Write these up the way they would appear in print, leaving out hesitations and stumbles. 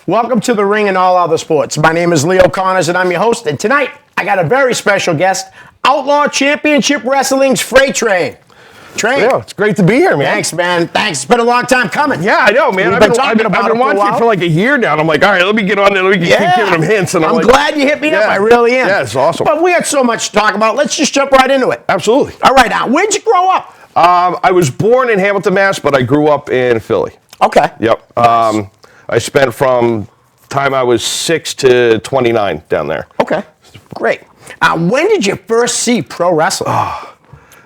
Welcome to The Ring and All Other Sports. My name is Leo Connors, and I'm your host. And tonight, I got a very special guest, Outlaw Championship Wrestling's Freight Train. Yeah, it's great to be here, man. Thanks, man. Thanks. It's been a long time coming. Yeah, I know, man. I've been watching it for like a year now, and I'm like, all right, let me get on there. Let me keep giving them hints. And I'm like, glad you hit me up. I really am. Yeah, it's awesome. But we had so much to talk about. Let's just jump right into it. Absolutely. All right, now, where'd you grow up? I was born in Hamilton, Mass., but I grew up in Philly. Okay. Yep. Nice. I spent from time I was 6 to 29 down there. Okay. Great. When did you first see pro wrestling?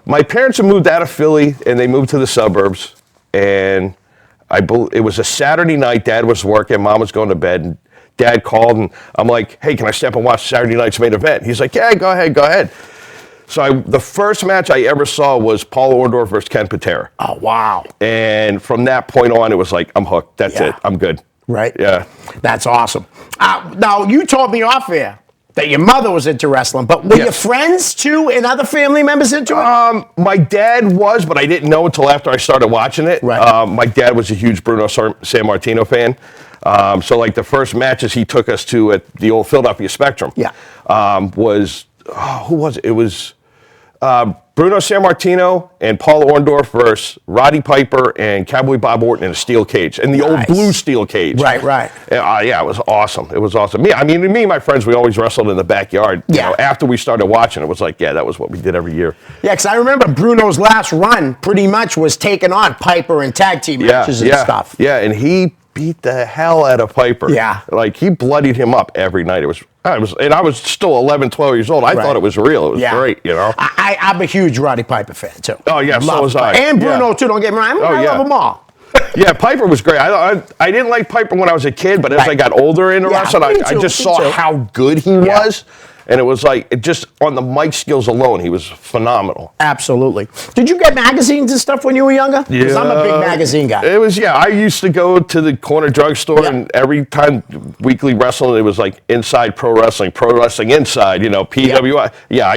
My parents had moved out of Philly, and they moved to the suburbs. And it was a Saturday night. Dad was working. Mom was going to bed. And Dad called, and I'm like, hey, can I step and watch Saturday night's main event? He's like, yeah, go ahead. So the first match I ever saw was Paul Orndorff versus Ken Patera. Oh, wow. And from that point on, it was like, I'm hooked. That's it. I'm good. Right? Yeah. That's awesome. Now, you told me off air that your mother was into wrestling, but were your friends too and other family members into it? My dad was, but I didn't know until after I started watching it. Right. My dad was a huge Bruno Sammartino fan. So like the first matches he took us to at the old Philadelphia Spectrum was, who was it? It was Bruno Sammartino and Paul Orndorff versus Roddy Piper and Cowboy Bob Orton in a steel cage, in the old blue steel cage. Right. Yeah, it was awesome. Me and my friends, we always wrestled in the backyard. You know, after we started watching, it was like, that was what we did every year. Yeah, because I remember Bruno's last run pretty much was taking on Piper in tag team matches and stuff. Yeah, and he beat the hell out of Piper. Yeah. Like, he bloodied him up every night. And I was still 11, 12 years old. I thought it was real. It was great, you know. I'm a huge Roddy Piper fan, too. Oh, yeah, so was I. And Bruno, too, don't get me wrong. I love them all. Yeah, Piper was great. I didn't like Piper when I was a kid, but as I got older into wrestling, I just saw how good he was. And it was like, just on the mic skills alone, he was phenomenal. Absolutely. Did you get magazines and stuff when you were younger? Because I'm a big magazine guy. It was, I used to go to the corner drugstore, and every time Weekly Wrestling, it was like Inside Pro Wrestling Inside, PWI. Yeah,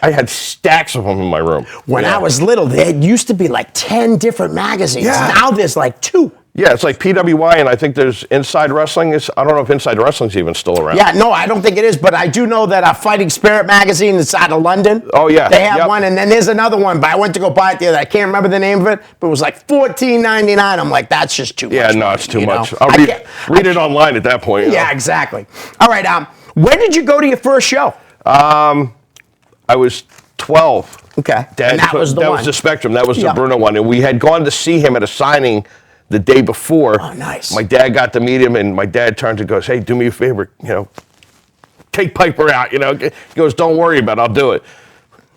I had stacks of them in my room. When I was little, there used to be like 10 different magazines. Yeah. Now there's like 2. Yeah, it's like PWI, and I think there's Inside Wrestling. I don't know if Inside Wrestling's even still around. Yeah, no, I don't think it is, but I do know that Fighting Spirit magazine is out of London. Oh, yeah. They have one, and then there's another one, but I went to go buy it the other day. I can't remember the name of it, but it was like $14.99. I'm like, that's just too much. Yeah, no, it's too much. I'll read it online at that point. Yeah, exactly. All right, when did you go to your first show? I was 12. Okay. That was the Spectrum. That was the Bruno one, and we had gone to see him at a signing the day before. Oh, nice. My dad got to meet him, and my dad turns and goes, hey, do me a favor, take Piper out, He goes, don't worry about it, I'll do it.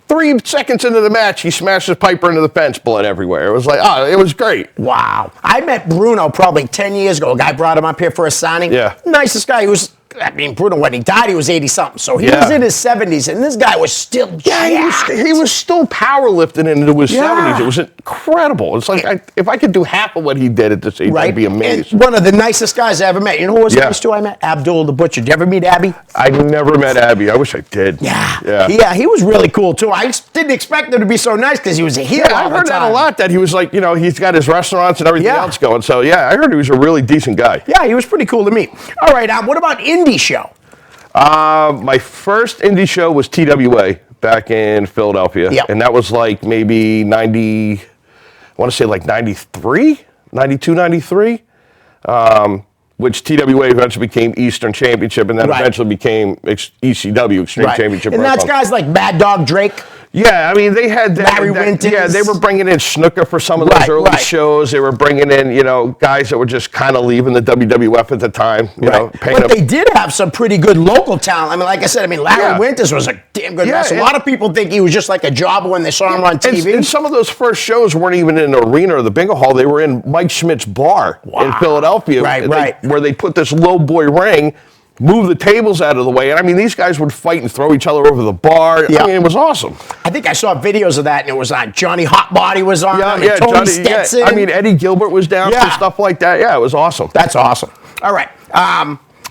3 seconds into the match, he smashes Piper into the fence, blood everywhere. It was like, it was great. Wow. I met Bruno probably 10 years ago. A guy brought him up here for a signing. Yeah. Nicest guy. Bruno, when he died, he was 80-something. So he was in his 70s, and this guy was still jacked. He was still powerlifting into his 70s. It was incredible. It's like, if I could do half of what he did at this age, I'd be amazed. And one of the nicest guys I ever met. You know who was nice too I met? Abdul the Butcher. Did you ever meet Abby? I never met Abby. I wish I did. Yeah, he was really cool, too. I didn't expect him to be so nice because he was a heel all the time. I heard that a lot, that he was like, he's got his restaurants and everything else going. So, I heard he was a really decent guy. Yeah, he was pretty cool to meet. All right, what about indie show? My first indie show was TWA back in Philadelphia. And that was like maybe 93, 92, 93. Which TWA eventually became Eastern Championship, and then eventually became ECW, Extreme Championship And that's guys like Mad Dog Drake. Yeah, I mean, they had Larry Winters. Yeah, they were bringing in Snuka for some of those early shows. They were bringing in, guys that were just kind of leaving the WWF at the time. But they did have some pretty good local talent. I mean, like I said, Larry Winters was a damn good wrestler. A lot of people think he was just like a jobber when they saw him on TV. And some of those first shows weren't even in an arena or the bingo hall. They were in Mike Schmidt's bar in Philadelphia. Where they put this low boy ring, move the tables out of the way. And I mean, these guys would fight and throw each other over the bar. I mean, it was awesome. I think I saw videos of that, and it was on Johnny Hotbody was on. Tony Stetson. I mean, Eddie Gilbert was down for stuff like that. Yeah, it was awesome. That's awesome. All right.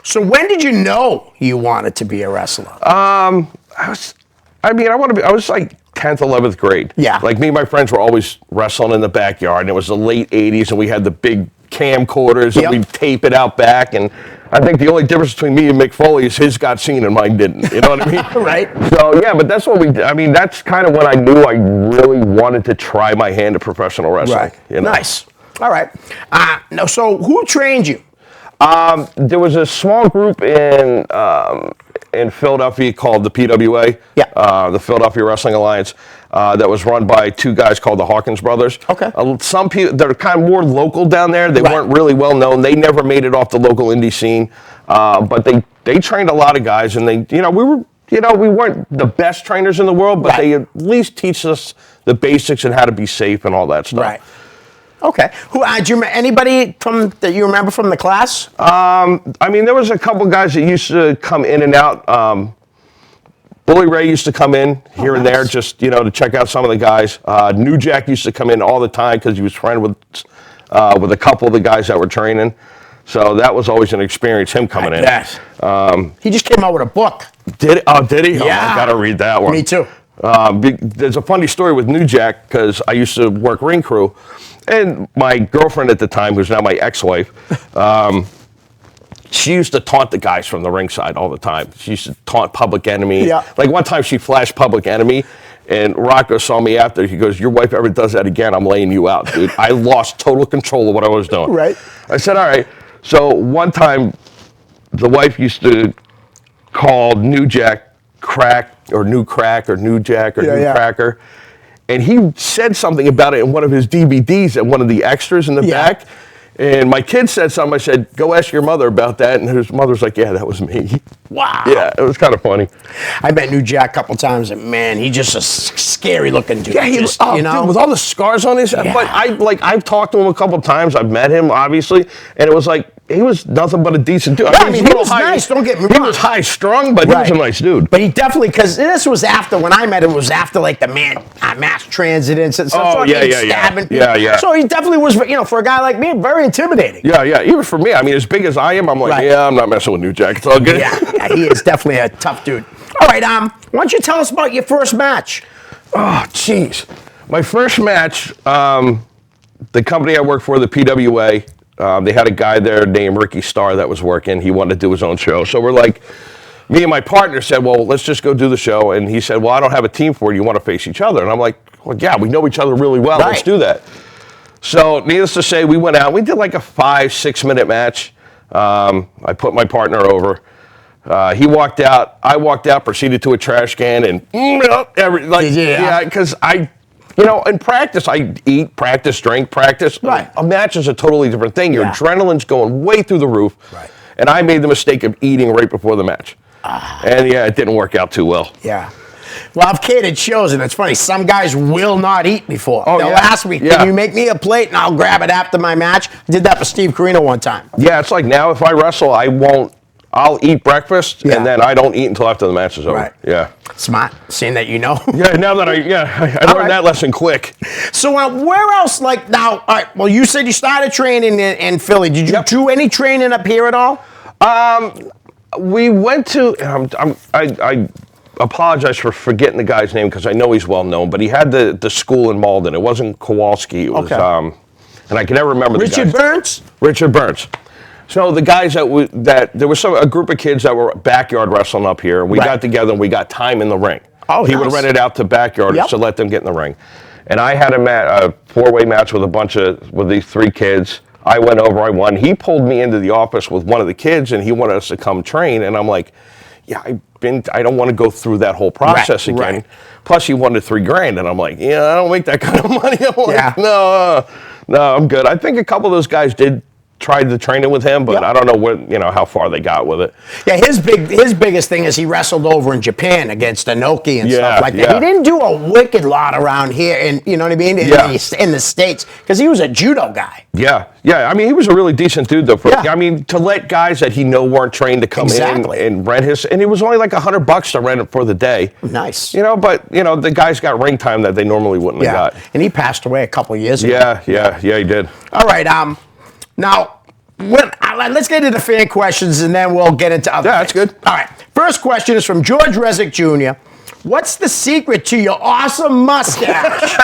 So when did you know you wanted to be a wrestler? I was like 10th, 11th grade. Yeah. Like me and my friends were always wrestling in the backyard, and it was the late 80s, and we had the big camcorders, and we'd tape it out back, and I think the only difference between me and Mick Foley is his got seen and mine didn't. You know what I mean? Right. So, yeah, but that's what we did. I mean, that's kind of when I knew I really wanted to try my hand at professional wrestling. Right. You know? Nice. All right. No, so who trained you? There was a small group in Philadelphia called the PWA, the Philadelphia Wrestling Alliance, that was run by two guys called the Hawkins brothers. Okay. Some people, they're kind of more local down there. They weren't really well known. They never made it off the local indie scene, but they trained a lot of guys, and we weren't the best trainers in the world, but they at least teach us the basics and how to be safe and all that stuff. Right. Okay. Who do you anybody that you remember from the class? I mean, there was a couple guys that used to come in and out. Bully Ray used to come in here and there just, to check out some of the guys. New Jack used to come in all the time because he was friends with a couple of the guys that were training. So that was always an experience, him coming in. Yes. He just came out with a book. Did he? Yeah. Oh, I got to read that one. Me too. There's a funny story with New Jack because I used to work ring crew. And my girlfriend at the time, who's now my ex-wife, she used to taunt the guys from the ringside all the time. She used to taunt Public Enemy. Yeah. Like one time she flashed Public Enemy, and Rocco saw me after. He goes, "Your wife ever does that again, I'm laying you out, dude." I lost total control of what I was doing. Right. I said, all right. So one time, the wife used to call New Jack crack or new crack or new Jack or new cracker. And he said something about it in one of his DVDs at one of the extras in the back. And my kid said something. I said, "Go ask your mother about that." And his mother's like, "Yeah, that was me." Wow. Yeah, it was kind of funny. I met New Jack a couple times, and man, he's just a scary looking dude. Yeah, he was, dude, with all the scars on his. Yeah. But I've talked to him a couple times. I've met him, obviously, and it was like he was nothing but a decent dude. Yeah, I mean, he was nice. Don't get me wrong. He was high strung, but he was a nice dude. But he definitely, because this was after when I met him. It was after like the mass transit and stuff. Oh, stabbing people. Yeah. So he definitely was, for a guy like me, very intimidating. Yeah. Even for me, I mean, as big as I am, I'm like, I'm not messing with New Jack. It's all good. Yeah, he is definitely a tough dude. All right, why don't you tell us about your first match? Oh, jeez. My first match, the company I worked for, the PWA, they had a guy there named Ricky Starr that was working. He wanted to do his own show. So we're like, me and my partner said, well, let's just go do the show. And he said, well, I don't have a team for it. You want to face each other? And I'm like, well, yeah, we know each other really well. Let's do that. So needless to say, we went out. We did like a 5-6 minute match. I put my partner over. He walked out. I walked out, proceeded to a trash can, and because in practice, I eat, practice, drink, practice. Right. A match is a totally different thing. Your adrenaline's going way through the roof. Right. And I made the mistake of eating right before the match. And it didn't work out too well. Yeah. Well, I've catered shows, and it's funny. Some guys will not eat before. They'll ask me, can you make me a plate, and I'll grab it after my match. I did that for Steve Corino one time. Yeah, it's like now if I wrestle, I'll eat breakfast, and then I don't eat until after the match is over. Right. Yeah. Smart, seeing that you know. Yeah, now that I learned that lesson quick. So where else, now, all right, well, you said you started training in Philly. Did you do any training up here at all? We went to, I apologize for forgetting the guy's name because I know he's well known, but he had the school in Malden. It wasn't Kowalski. It was, and I can never remember the guy's name. Richard Burns? Richard Burns. So the guys there was a group of kids that were backyard wrestling up here. We got together and we got time in the ring. Oh, he would rent it out to backyarders to let them get in the ring. And I had a 4-way match with these 3 kids. I went over, I won. He pulled me into the office with one of the kids and he wanted us to come train. And I'm like, I don't want to go through that whole process again. Right. Plus he wanted $3,000 and I'm like, I don't make that kind of money. I'm like, no, I'm good. I think a couple of those guys tried the training with him, but I don't know how far they got with it. Yeah, his biggest thing is he wrestled over in Japan against Inoki and stuff like that. He didn't do a wicked lot around here, and you know what I mean, in the States, because he was a judo guy. Yeah. I mean, he was a really decent dude, though. I mean, to let guys that he weren't trained to come in and rent and it was only like $100 to rent it for the day. Nice. But the guys got ring time that they normally wouldn't have got. And he passed away a couple years ago. Yeah, he did. All right, now, let's get into fan questions, and then we'll get into other things. That's good. All right. First question is from George Resnick Jr. What's the secret to your awesome mustache?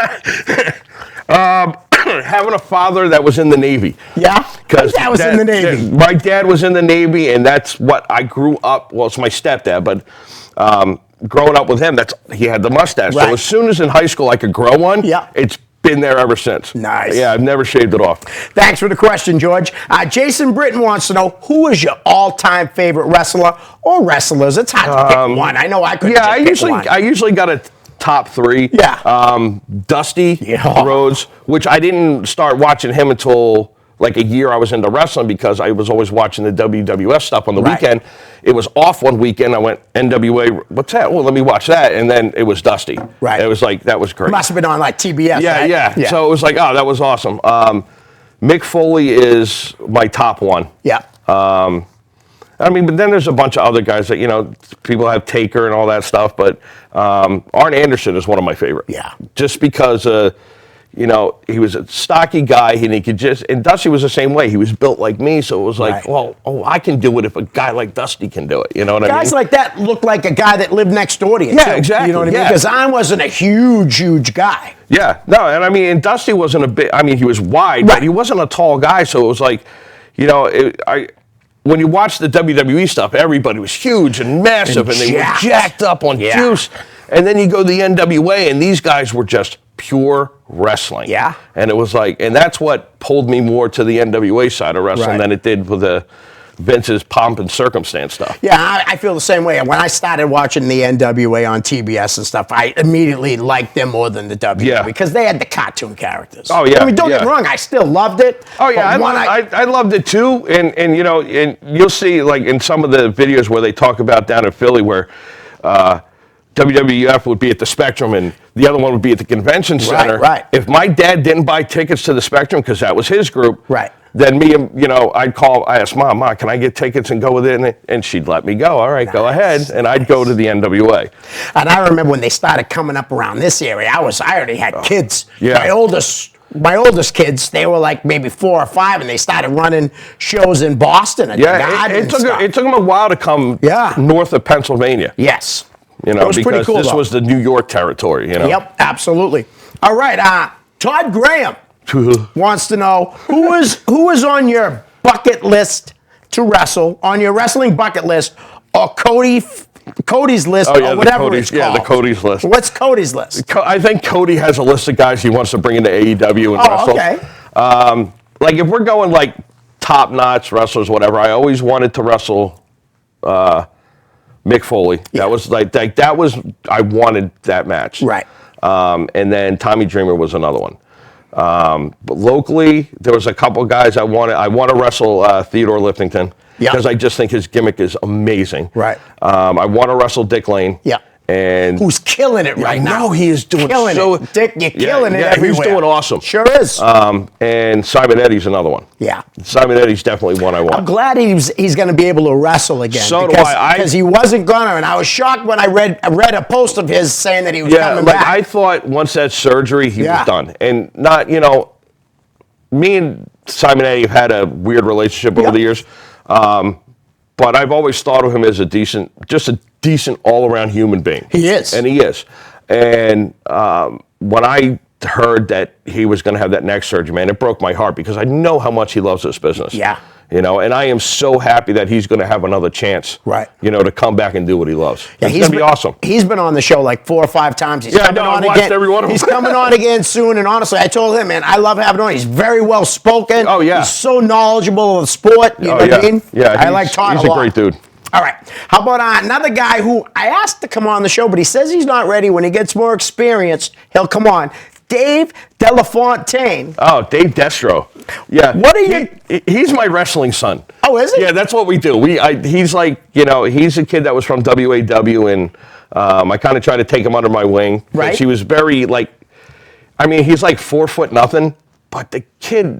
Having a father that was in the Navy. Yeah? because My dad was in the Navy. My dad was in the Navy, and that's what I grew up. Well, it's my stepdad, but growing up with him, he had the mustache. Right. So as soon as in high school I could grow one, Yeah. it's been there ever since. Nice. Yeah, I've never shaved it off. Thanks for the question, George. Jason Britton wants to know, who is your all-time favorite wrestler or wrestlers? It's hard to pick one. I know I couldn't Yeah, one. I usually got a top three. Yeah. Dusty Rhodes, which I didn't start watching him until like a year I was into wrestling because I was always watching the WWF stuff on the weekend. It was off one weekend. I went, NWA, what's that? Well, let me watch that. And then it was Dusty. Right. It was like, that was great. Must have been on like TBS, Yeah, right? yeah. So it was like, oh, that was awesome. Mick Foley is my top one. Yeah. I mean, but then there's a bunch of other guys that, people have Taker and all that stuff, but Arn Anderson is one of my favorite. Yeah. Just because, he was a stocky guy and he could and Dusty was the same way. He was built like me, so it was like, I can do it if a guy like Dusty can do it. You know what I mean? Guys like that look like a guy that lived next door to you. Yeah, too. exactly. You know what I mean? Because I wasn't a huge guy. Yeah, no, and I mean, and Dusty wasn't he was wide, but he wasn't a tall guy, so it was like, when you watch the WWE stuff, everybody was huge and massive, and they were jacked up on juice. And then you go to the NWA, and these guys were just pure wrestling. Yeah. And it was like, and that's what pulled me more to the NWA side of wrestling than it did with the Vince's pomp and circumstance stuff. Yeah, I feel the same way. When I started watching the NWA on TBS and stuff, I immediately liked them more than the WWE because they had the cartoon characters. Oh, yeah. I mean, don't get me wrong, I still loved it. Oh, yeah, I loved it too. And you'll see, like, in some of the videos where they talk about down in Philly where WWF would be at the Spectrum and the other one would be at the Convention Center. Right. If my dad didn't buy tickets to the Spectrum because that was his group, then I asked Mom, can I get tickets and go with it? And she'd let me go. All right, go ahead. And I'd go to the NWA. And I remember when they started coming up around this area, I already had kids. Yeah. My oldest kids, they were like maybe 4 or 5, and they started running shows in Boston. It took them a while to come north of Pennsylvania. Yes. It was pretty because cool, this was the New York territory, Yep, absolutely. All right, Todd Graham wants to know who is on your bucket list to wrestle, on your wrestling bucket list, or Cody's list, or whatever it's called. Yeah, the Cody's list. What's Cody's list? I think Cody has a list of guys he wants to bring into AEW and wrestle. Okay. Like if we're going like top-notch wrestlers, whatever, I always wanted to wrestle Mick Foley. That was I wanted that match. Right. And then Tommy Dreamer was another one. But locally, there was a couple guys I want to wrestle Theodore Liftington because I just think his gimmick is amazing. Right. I want to wrestle Dick Lane. Yeah. And who's killing it right now? No, he is doing it. Dick, you're killing it everywhere. He's doing awesome. Sure is. And Simon Eddie's another one. Yeah. Simon Eddie's definitely one I want. I'm glad he's going to be able to wrestle again. So do I. Because he wasn't going to, and I was shocked when I read a post of his saying that he was coming back. I thought once that surgery, he was done. And not, me and Simon Eddie have had a weird relationship over the years. But I've always thought of him as a decent all-around human being. He is. And he is. And when I heard that he was going to have that neck surgery, man, it broke my heart because I know how much he loves this business. Yeah. And I am so happy that he's going to have another chance. Right. To come back and do what he loves. Yeah, it's going to be awesome. He's been on the show like 4 or 5 times. He's coming on again. Every one of them. He's coming on again soon. And honestly, I told him, man, I love having him on. He's very well spoken. Oh, yeah. He's so knowledgeable of the sport. You know what I mean? Yeah. I like Todd a lot. He's a great dude. All right. How about another guy who I asked to come on the show, but he says he's not ready. When he gets more experience, he'll come on. Dave Delafontaine. Oh, Dave Destro. Yeah. What are you? He's my wrestling son. Oh, is he? Yeah, that's what we do. He's like, he's a kid that was from WAW, and I kind of tried to take him under my wing. Right. He was very he's like 4 foot nothing, but the kid,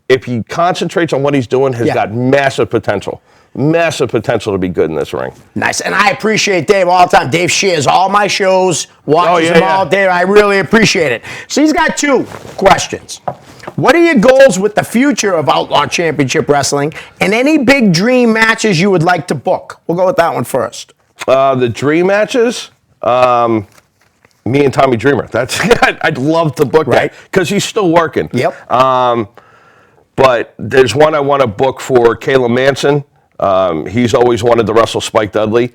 if he concentrates on what he's doing, has got massive potential. Massive potential to be good in this ring. Nice. And I appreciate Dave all the time. Dave shares all my shows, watches them all day. I really appreciate it. So he's got 2 questions. What are your goals with the future of Outlaw Championship Wrestling, and any big dream matches you would like to book? We'll go with that one first. The dream matches? Me and Tommy Dreamer. I'd love to book that because he's still working. Yep. But there's one I want to book for Caleb Manson. He's always wanted to wrestle Spike Dudley.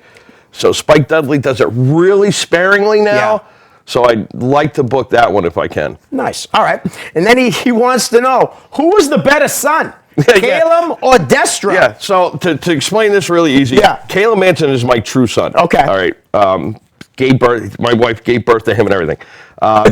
So Spike Dudley does it really sparingly now. Yeah. So I'd like to book that one if I can. Nice. All right. And then he wants to know, who was the better son? Caleb or Destro? Yeah, so to explain this really easy, Caleb Manson is my true son. Okay. All right. Gave birth, my wife gave birth to him and everything.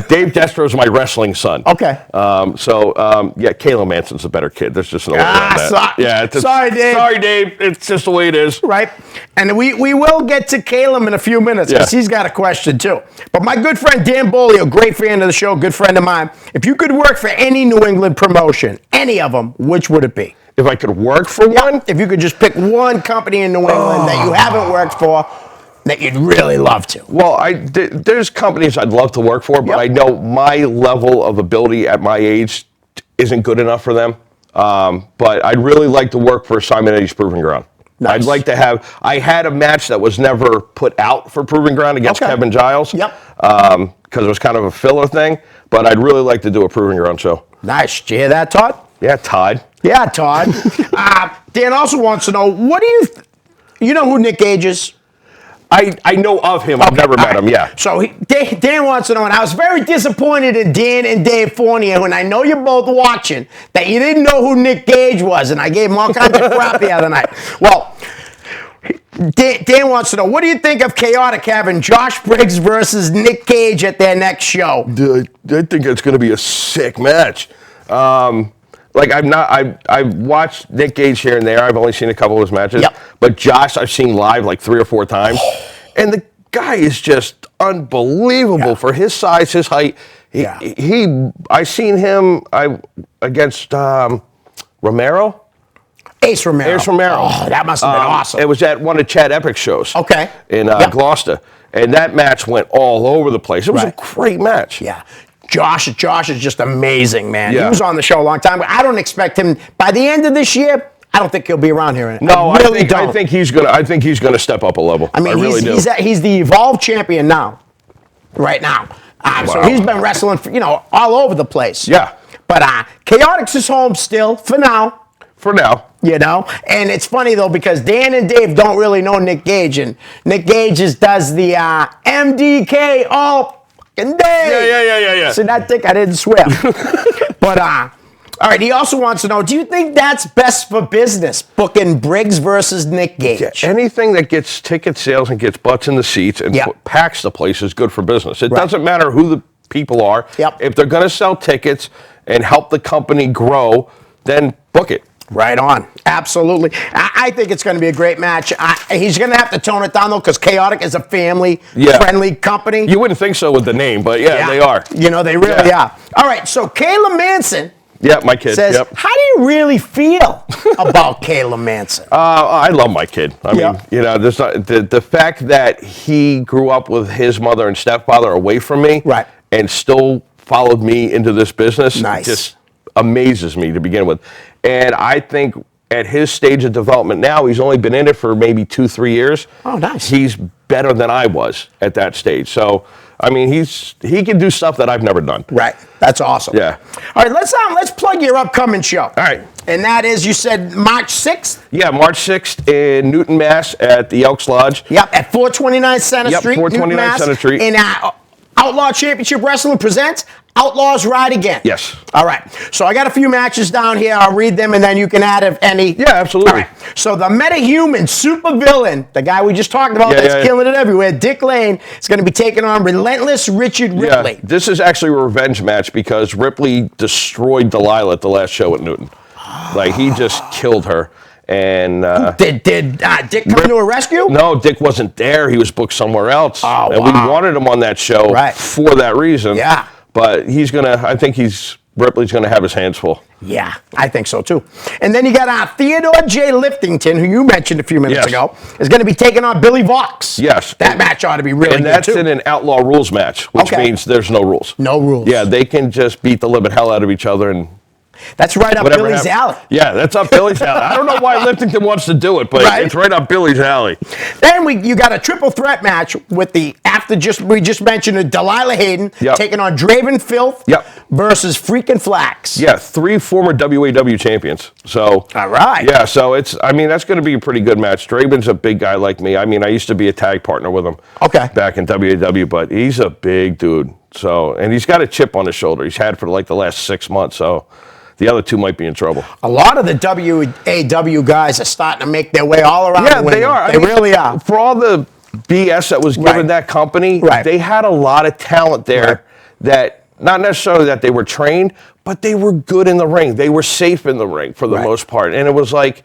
Dave Destro is my wrestling son. Okay. Yeah, Caleb Manson's a better kid. There's just no way around that. Sorry, Dave. Sorry, Dave. It's just the way it is. Right. And we will get to Caleb in a few minutes because he's got a question too. But my good friend Dan Bolio, great fan of the show, good friend of mine. If you could work for any New England promotion, any of them, which would it be? If I could work for one? If you could just pick one company in New England that you haven't worked for that you'd really love to. Well, there's companies I'd love to work for, but I know my level of ability at my age isn't good enough for them. But I'd really like to work for Simon Eddie's Proving Ground. Nice. I'd like to have. I had a match that was never put out for Proving Ground against Kevin Giles. Yep. Because it was kind of a filler thing, but I'd really like to do a Proving Ground show. Nice. Did you hear that, Todd? Yeah, Todd. Yeah, Todd. Dan also wants to know, what do you know who Nick Gage is? I know of him. I've never met him, yeah. So Dan wants to know, and I was very disappointed in Dan and Dave Fournier, when I know you're both watching, that you didn't know who Nick Gage was, and I gave him all kinds of crap the other night. Well, Dan wants to know, what do you think of Chaotic having Josh Briggs versus Nick Gage at their next show? Dude, I think it's going to be a sick match. I've watched Nick Gage here and there. I've only seen a couple of his matches. Yep. But Josh, I've seen live like 3 or 4 times. And the guy is just unbelievable for his size, his height. I seen him against Romero. Ace Romero. Ace Romero. Oh, that must have been awesome. It was at one of Chad Epic's shows. Okay. In Gloucester. And that match went all over the place. It was a great match. Yeah. Josh is just amazing, man. Yeah. He was on the show a long time, but I don't expect him by the end of this year. I don't think he'll be around here. No, I think he's gonna step up a level. I mean, he's the Evolve champion now, right now. So he's been wrestling for, all over the place. Yeah. But Chaotix is home still for now. For now. And it's funny though, because Dan and Dave don't really know Nick Gage, and Nick Gage does the MDK all day. Yeah. See that dick? I didn't swear. But all right. He also wants to know: do you think that's best for business, booking Briggs versus Nick Gage? Yeah, anything that gets ticket sales and gets butts in the seats and packs the place is good for business. It doesn't matter who the people are. If they're going to sell tickets and help the company grow, then book it. Right on. Absolutely. I think it's going to be a great match. He's going to have to tone it down, though, because Chaotic is a family-friendly company. You wouldn't think so with the name, but they are. They really are. All right, so Caleb Manson my kid. says, how do you really feel about Caleb Manson? I love my kid. I mean, there's not, the fact that he grew up with his mother and stepfather away from me and still followed me into this business just amazes me to begin with. And I think at his stage of development now, he's only been in it for maybe 2-3 years. Oh, nice. He's better than I was at that stage. So, I mean, he can do stuff that I've never done. Right. That's awesome. Yeah. All right, let's plug your upcoming show. All right. And that is, you said March 6th? Yeah, March 6th in Newton, Mass. at the Elks Lodge. Yep, at 429 Center Street. 429 Center Street. And Outlaw Championship Wrestling presents Outlaws Ride Again. Yes. All right. So I got a few matches down here. I'll read them, and then you can add if any. Yeah, absolutely. All right. So the metahuman supervillain, the guy we just talked about that's killing it everywhere, Dick Lane, is going to be taking on Relentless Richard Ripley. Yeah, this is actually a revenge match because Ripley destroyed Delilah at the last show at Newton. Like, he just killed her. And did Dick come to a rescue? No, Dick wasn't there. He was booked somewhere else. Oh, and we wanted him on that show for that reason. Yeah. But I think Ripley's gonna have his hands full. Yeah, I think so too. And then you got Theodore J. Liftington, who you mentioned a few minutes ago, is going to be taking on Billy Vox. Yes. That match ought to be really good, and that's too. in an outlaw rules match, which means there's no rules. No rules. Yeah, they can just beat the living hell out of each other and. That's right up Billy's alley. Yeah, that's up Billy's alley. I don't know why Liftington wants to do it, but it's right up Billy's alley. Then you got a triple threat match with the we just mentioned it, Delilah Hayden Yep. taking on Draven Filth Yep. versus Freakin' Flax. Yeah, 3 former WAW champions. So All right. Yeah, so that's going to be a pretty good match. Draven's a big guy like me. I mean, I used to be a tag partner with him. Okay. Back in WAW, but he's a big dude. So, and he's got a chip on his shoulder. He's had for like the last 6 months. So, the other two might be in trouble. A lot of the WAW guys are starting to make their way all around. Yeah, the they window. are. They really are. For all the BS that was given Right. that company, Right. they had a lot of talent there Right. that, not necessarily that they were trained, but they were good in the ring. They were safe in the ring for the Right. most part. And it was like,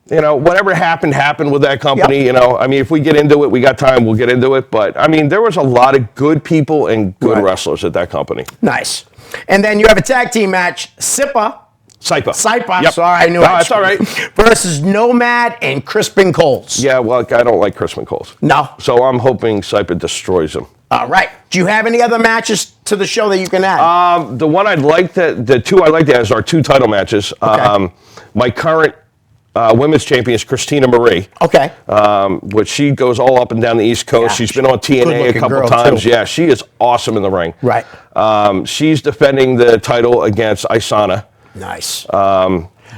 whatever happened with that company. Yep. I mean, if we get into it, we got time, we'll get into it. But, I mean, there was a lot of good people and good Right. wrestlers at that company. Nice. And then you have a tag team match, Saipa. Saipa. Yep. Sorry, I knew No, I that's all right. versus Nomad and Crispin Coles. Yeah, well, I don't like Crispin Coles. No. So I'm hoping Saipa destroys him. All right. Do you have any other matches to the show that you can add? The one the two I'd like to add is our 2 title matches. Okay. My current women's champion is Christina Marie. Okay. Which she goes all up and down the East Coast. Yeah, She's been on TNA a good-looking couple girl, times. too. Yeah, she is awesome in the ring. Right. She's defending the title against Isana. Nice.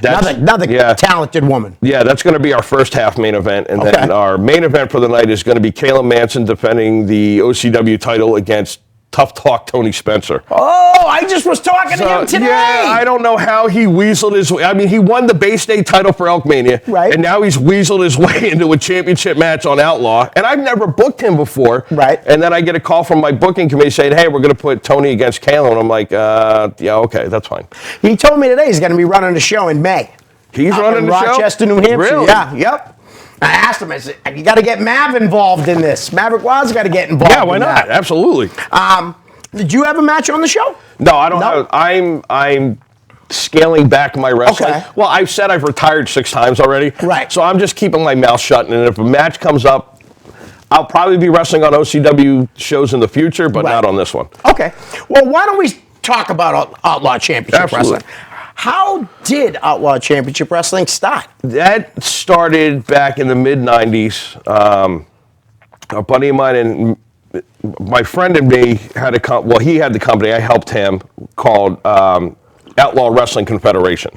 That's, Another talented woman. Yeah, that's going to be our first half main event. And Okay. then our main event for the night is going to be Kayla Manson defending the OCW title against Tough Talk Tony Spencer. Oh, I just was talking to him today. Yeah, I don't know how he weaseled his way. I mean, he won the Bay State title for Elkmania. Right. And now he's weaseled his way into a championship match on Outlaw. And I've never booked him before. Right. And then I get a call from my booking committee saying, hey, we're going to put Tony against Kayla. And I'm like, yeah, okay, that's fine. He told me today he's going to be running the show in May. He's Up running in the show? Rochester, New Hampshire. Really? Yeah, yep. I asked him, I said, you got to get Mav involved in this. Maverick Wild's got to get involved. Yeah, why in not? that. Absolutely. Did you have a match on the show? No, I don't No? have. I'm scaling back my wrestling. Okay. Well, I've said I've retired 6 times already. Right. So I'm just keeping my mouth shut. And if a match comes up, I'll probably be wrestling on OCW shows in the future, but Right. not on this one. Okay. Well, why don't we talk about Outlaw Championship Absolutely. Wrestling? How did Outlaw Championship Wrestling start? That started back in the mid-'90s. A buddy of mine and my friend and me had he had the company, I helped him, called Outlaw Wrestling Confederation.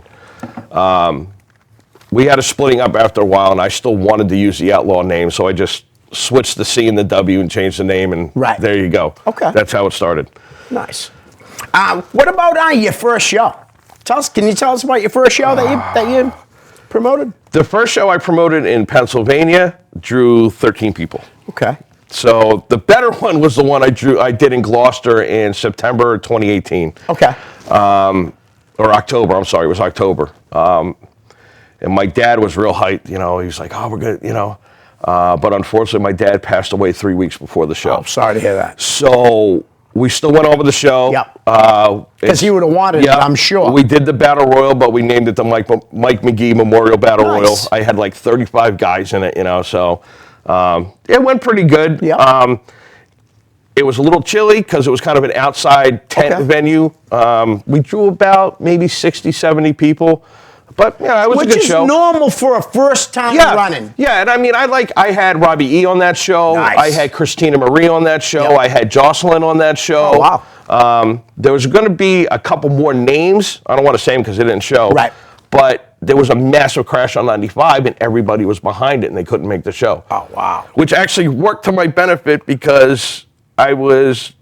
We had a splitting up after a while, and I still wanted to use the Outlaw name, so I just switched the C and the W and changed the name, and Right. there you go. Okay. That's how it started. Nice. What about your first show? Can you tell us about your first show that you promoted? The first show I promoted in Pennsylvania drew 13 people. Okay. So the better one was the one I did in Gloucester in September 2018. Okay. Or October, I'm sorry, it was October. And my dad was real hyped, he was like, oh, we're good, but unfortunately my dad passed away 3 weeks before the show. I'm sorry to hear that. So we still went over the show. Yep. Because he would have wanted it, I'm sure. We did the Battle Royal, but we named it the Mike McGee Memorial Battle Nice. Royal. I had like 35 guys in it, so it went pretty good. Yep. It was a little chilly because it was kind of an outside tent Okay. venue. We drew about maybe 60, 70 people. But, it was Which a good is show. normal for a first time running. Yeah, and I mean, I had Robbie E. on that show. Nice. I had Christina Marie on that show. Yep. I had Jocelyn on that show. Oh, wow. There was going to be a couple more names. I don't want to say them because they didn't show. Right. But there was a massive crash on 95, and everybody was behind it, and they couldn't make the show. Oh, wow. Which actually worked to my benefit because I was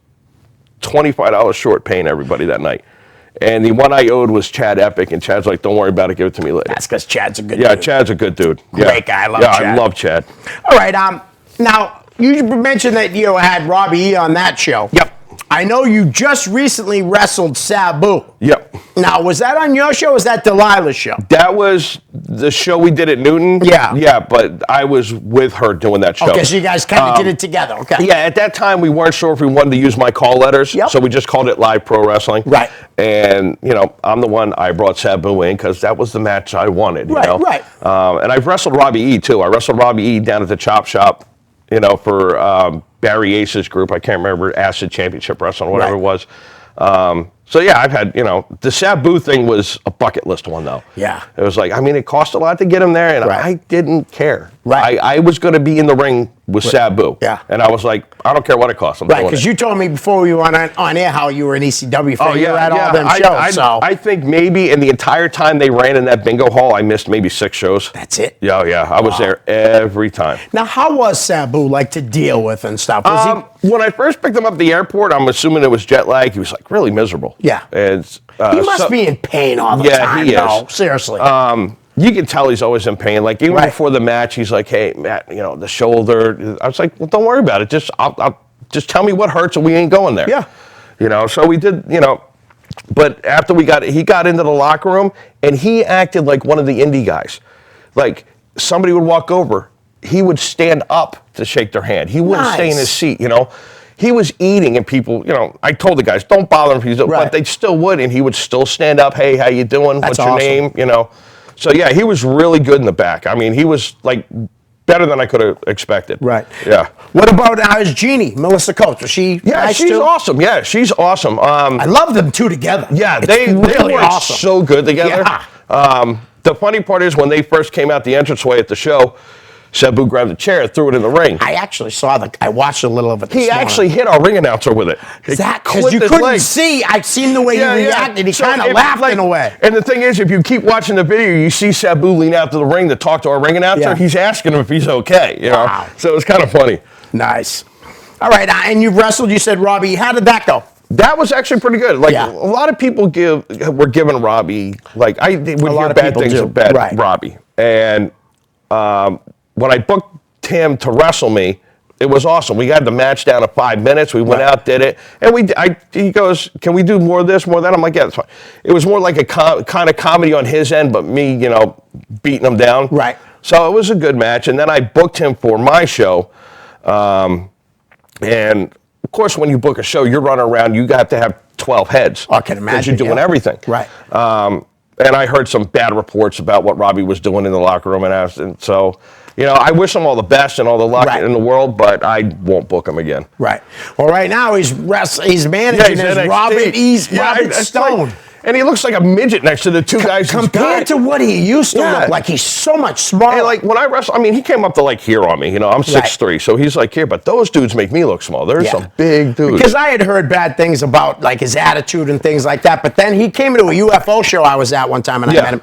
$25 short paying everybody that night. And the one I owed was Chad Epic, and Chad's like, don't worry about it, give it to me later. That's because Chad's a good Yeah, dude. Chad's a good dude. Great guy. I love Chad. Chad. I love Chad. All right. Now, you mentioned that you had Robbie E. on that show. Yep. I know you just recently wrestled Sabu. Yep. Now, was that on your show or was that Delilah's show? That was the show we did at Newton. Yeah. Yeah, but I was with her doing that show. Okay, so you guys kind of did it together. Okay. Yeah, at that time we weren't sure if we wanted to use my call letters, Yep. so we just called it Live Pro Wrestling. Right. And I'm the one I brought Sabu in because that was the match I wanted. Right, right. And I've wrestled Robbie E. too. I wrestled Robbie E. down at the Chop Shop, for Barry Ace's group. I can't remember, Acid Championship Wrestling, whatever Right. it was. So yeah, I've had, the Sabu thing was a bucket list one though. Yeah. It was like, it cost a lot to get him there, and Right. I didn't care. Right. I was going to be in the ring was Sabu. Yeah. And I was like, I don't care what it costs. I'm Right, doing because it. you told me before we went on air how you were an ECW fan. Oh, You yeah, were at all them I, shows. So I think maybe in the entire time they ran in that bingo hall, I missed maybe 6 shows. that's it. Yeah, yeah. I was there every time. Now, how was Sabu like to deal with and stuff? Was When I first picked him up at the airport, I'm assuming it was jet lag. He was like really miserable. Yeah. And, he must be in pain all the time. he is. No, seriously. You can tell he's always in pain. Like even Right. before the match, he's like, "Hey, Matt, the shoulder." I was like, "Well, don't worry about it. I'll just tell me what hurts, and we ain't going there." Yeah. So we did. But after he got into the locker room, and he acted like one of the indie guys. Like somebody would walk over, he would stand up to shake their hand. He wouldn't stay in his seat. He was eating, and people, I told the guys, don't bother him, but they still would, and he would still stand up. Hey, how you doing? That's What's your awesome. name? So yeah, he was really good in the back. I mean, he was like better than I could have expected. Right. Yeah. What about his Jeannie, Melissa Coates? Was she? Yeah, nice she's too? awesome. Yeah, she's awesome. I love them two together. Yeah, It's they really were awesome. so good together. Yeah. The funny part is when they first came out the entranceway at the show, Sabu grabbed the chair and threw it in the ring. I actually I watched a little of it. He actually hit our ring announcer with it. Is that Clipped because you his couldn't leg. see? I seen the way he reacted. He So kind of if, laughed like, in a way. And the thing is, if you keep watching the video, you see Sabu lean out to the ring to talk to our ring announcer. Yeah. He's asking him if he's okay. Wow. So it's kind of funny. Nice. All right, and you've wrestled. You said Robbie. How did that go? That was actually pretty good. Like Yeah. a lot of people were giving Robbie would lot hear of bad people things do. about Right. Robbie. And when I booked him to wrestle me, it was awesome. We had the match down to 5 minutes. We went out, did it, and he goes, "Can we do more of this, more of that?" I'm like, "Yeah, that's fine." It was more like a kind of comedy on his end, but me, beating him down. Right. So it was a good match, and then I booked him for my show, and of course, when you book a show, you're running around. You got to have 12 heads. I can imagine. Because you're doing everything. Right. And I heard some bad reports about what Robbie was doing in the locker room, and so, I wish him all the best and all the luck in the world, but I won't book him again. Right. Well, right now he's managing as NXT. Robert it's Stone. like- and he looks like a midget next to the two guys. he's Compared got. to what he used to Yeah. look like, he's so much smaller. And like when I wrestle, he came up to like here on me. I'm 6'3", so he's like here, but those dudes make me look small. There's some big dudes. Because I had heard bad things about like his attitude and things like that, but then he came into a UFO show I was at one time and I met him.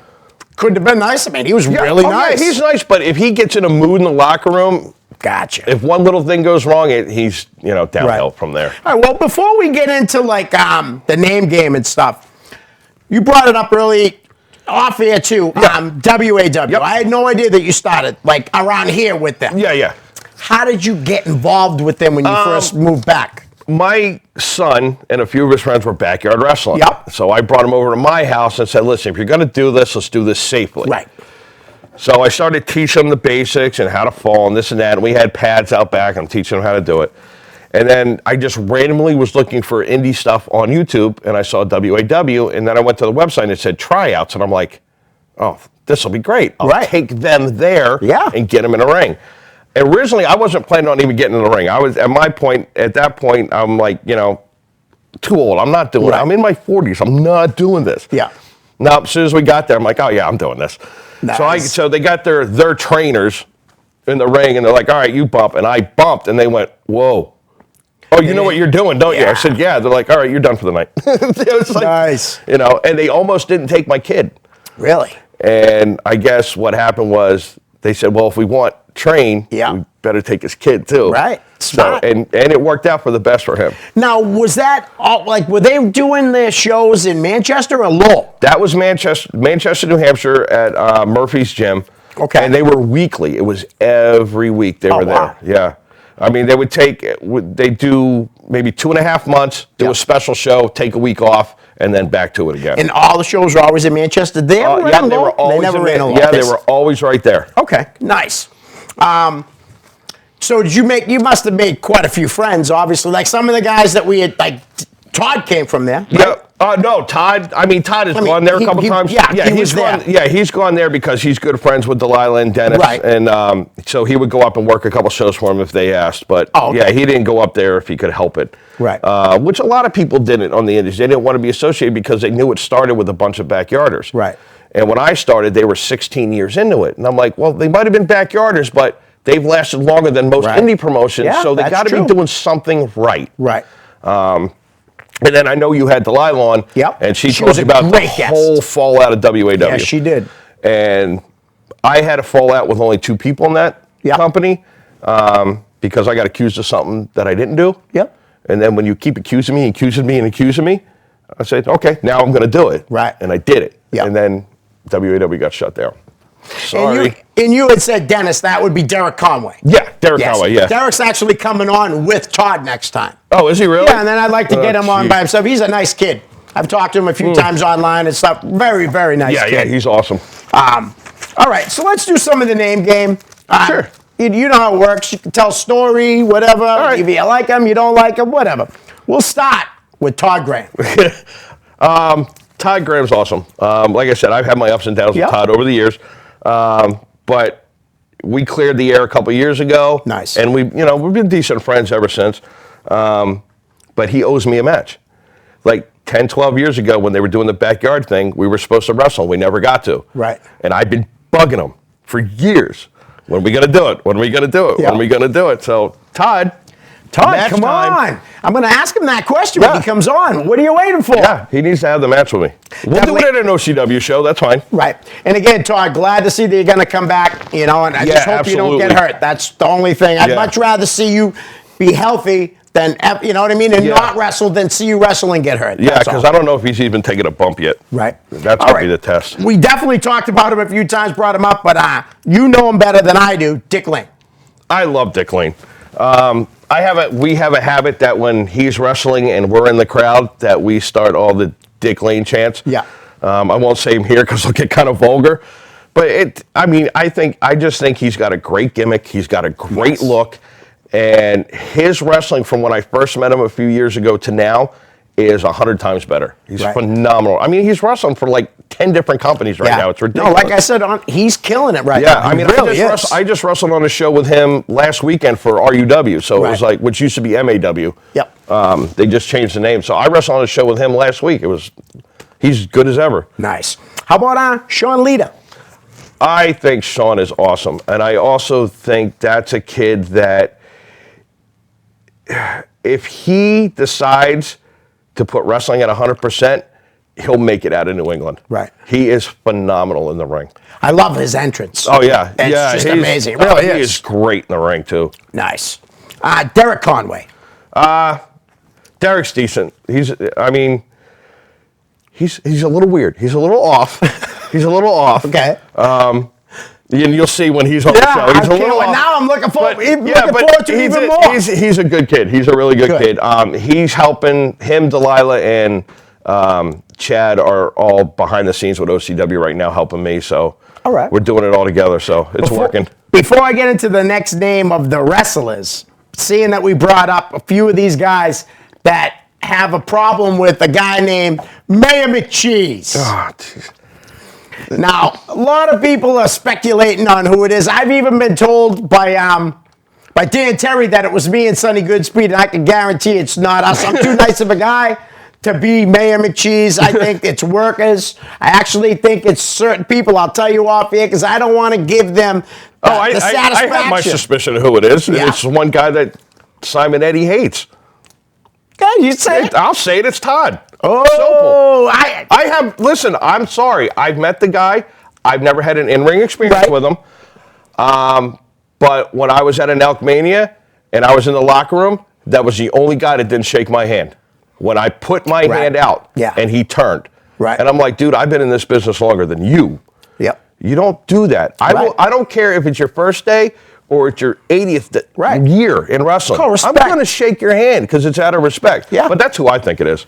Couldn't have been nice. He was really nice. Yeah, he's nice, but if he gets in a mood in the locker room, gotcha. if one little thing goes wrong, he's downhill from there. All right, well, before we get into like the name game and stuff, you brought it up early off air too. WAW. Yep. I had no idea that you started like around here with them. Yeah. How did you get involved with them when you first moved back? My son and a few of his friends were backyard wrestling. Yep. So I brought him over to my house and said, listen, if you're going to do this, let's do this safely. Right. So I started teaching them the basics and how to fall and this and that. And we had pads out back and I'm teaching them how to do it. And then I just randomly was looking for indie stuff on YouTube and I saw WAW. And then I went to the website and it said tryouts. And I'm like, oh, this will be great. I'll take them there and get them in a ring. Originally, I wasn't planning on even getting in the ring. I was at that point, I'm like, too old. I'm not doing it. I'm in my 40s. I'm not doing this. Yeah. Now, as soon as we got there, I'm like, oh yeah, I'm doing this. Nice. So they got their trainers in the ring and they're like, all right, you bump. And I bumped and they went, whoa. Oh, you know what you're doing, don't you? I said, yeah. They're like, all right, you're done for the night. It was like, nice. And they almost didn't take my kid. Really? And I guess what happened was they said, well, if we want train, we better take his kid too. Right. So, and it worked out for the best for him. Now, was that all, like, were they doing their shows in Manchester or Lowell? That was Manchester, New Hampshire at Murphy's Gym. Okay. And they were weekly. It was every week they were there. Wow. Yeah. They do maybe 2.5 months, do a special show, take a week off, and then back to it again. And all the shows were always in Manchester. They they were always never in ran alone. Yeah, they were always right there. Okay, nice. So you must have made quite a few friends, obviously. Like some of the guys that we had, like Todd came from there. Right? Yeah. No, Todd. Todd has gone there a couple times. He's gone. there. Yeah, he's gone there because he's good friends with Delilah and Dennis, Right. and so he would go up and work a couple shows for him if they asked. But yeah, he didn't go up there if he could help it. Right. Which a lot of people didn't on the Indies. They didn't want to be associated because they knew it started with a bunch of backyarders. Right. And when I started, they were 16 years into it, and I'm like, well, they might have been backyarders, but they've lasted longer than most Right. indie promotions, Yeah, so they that's got to true. be doing something right. Right. And then I know you had Delilah on, Yep. and she She told was you a about the great guest. whole fallout of WAW. Yeah, she did. And I had a fallout with only 2 people in that Yep. company because I got accused of something that I didn't do. Yep. And then when you keep accusing me, I said, okay, now I'm going to do it. Right. And I did it. Yep. And then WAW got shut down. Sorry. And you had said, Dennis, that would be Derek Conway. Yeah, Derek Yes. Conway, yeah. Derek's actually coming on with Todd next time. Oh, is he really? Yeah, and then I'd like to get him on geez. by himself. He's a nice kid. I've talked to him a few times online and stuff. Very, very nice Yeah, kid. yeah, he's awesome. All right, so let's do some of the name game. Sure. You know how it works. You can tell story, whatever. right. If you like him, you don't like him, whatever. We'll start with Todd Graham. Todd Graham's awesome. Like I said, I've had my ups and downs Yep. with Todd over the years, but we cleared the air a couple years ago. Nice. And we've been decent friends ever since. But he owes me a match. Like 10, 12 years ago when they were doing the backyard thing, we were supposed to wrestle. We never got to. Right. And I've been bugging him for years. When are we going to do it? When are we going to do it? Yeah. When are we going to do it? So, Todd, match come time. on. I'm going to ask him that question when Yeah. he comes on. What are you waiting for? Yeah, he needs to have the match with me. We'll Definitely. do it at an OCW show. That's fine. Right. And again, Todd, glad to see that you're going to come back, and I just hope you don't get absolutely. hurt. That's the only thing. I'd Yeah. much rather see you be healthy than, you know what I mean, and Yeah. not wrestle than see you wrestle and get hurt. Yeah, That's because all. I don't know if he's even taken a bump yet. Right. That's All going to right. be the test. We definitely talked about him a few times, brought him up, but you know him better than I do, Dick Lane. I love Dick Lane. We have a habit that when he's wrestling and we're in the crowd, that we start all the Dick Lane chants. Yeah. I won't say him here because it'll get kind of vulgar. But I just think he's got a great gimmick. He's got a great look. And his wrestling from when I first met him a few years ago to now is 100 times better. He's Right. phenomenal. I mean, he's wrestling for like 10 different companies right now. It's ridiculous. No, like I said, he's killing it right Yeah, now. I mean, really I just wrestled on a show with him last weekend for RUW, so it was Right. like, which used to be MAW. Yep. They just changed the name. So I wrestled on a show with him last week. He's good as ever. Nice. How about Sean Lita? I think Sean is awesome. And I also think that's a kid that if he decides to put wrestling at 100%, he'll make it out of New England. Right. He is phenomenal in the ring. I love his entrance. Oh, yeah. It's yeah, just he's- amazing. It really he is. is great in the ring, too. Nice. Derek Conway. Derek's decent. He's a little weird. He's a little off. Okay. And you'll see when he's on the show. He's a little off. Now I'm looking forward, But forward to he's even more. He's a good kid. He's a really good kid. He's helping him, Delilah, and Chad are all behind the scenes with OCW right now, helping me. So All right. we're doing it all together. So it's working. Before I get into the next name of the wrestlers, seeing that we brought up a few of these guys that have a problem with a guy named Mayor McCheese. Oh, geez. Now, a lot of people are speculating on who it is. I've even been told by Dan Terry that it was me and Sonny Goodspeed, and I can guarantee it's not us. I'm too nice of a guy to be Mayor McCheese. I think it's workers. I actually think it's certain people. I'll tell you off here because I don't want to give them the I satisfaction. have my suspicion of who it is. Yeah. It's one guy that Simon Eddy hates. Okay, you say it. I'll say it. It's Todd. Oh, Listen, I'm sorry. I've met the guy. I've never had an in-ring experience Right. with him. But when I was at an Elkmania and I was in the locker room, that was the only guy that didn't shake my hand. When I put my hand out Yeah. and he turned. Right. And I'm like, dude, I've been in this business longer than you. Yep. You don't do that. Right. I don't care if it's your first day or it's your 80th Right. year in wrestling. Call I'm respect. going to shake your hand because it's out of respect. Yeah. But that's who I think it is.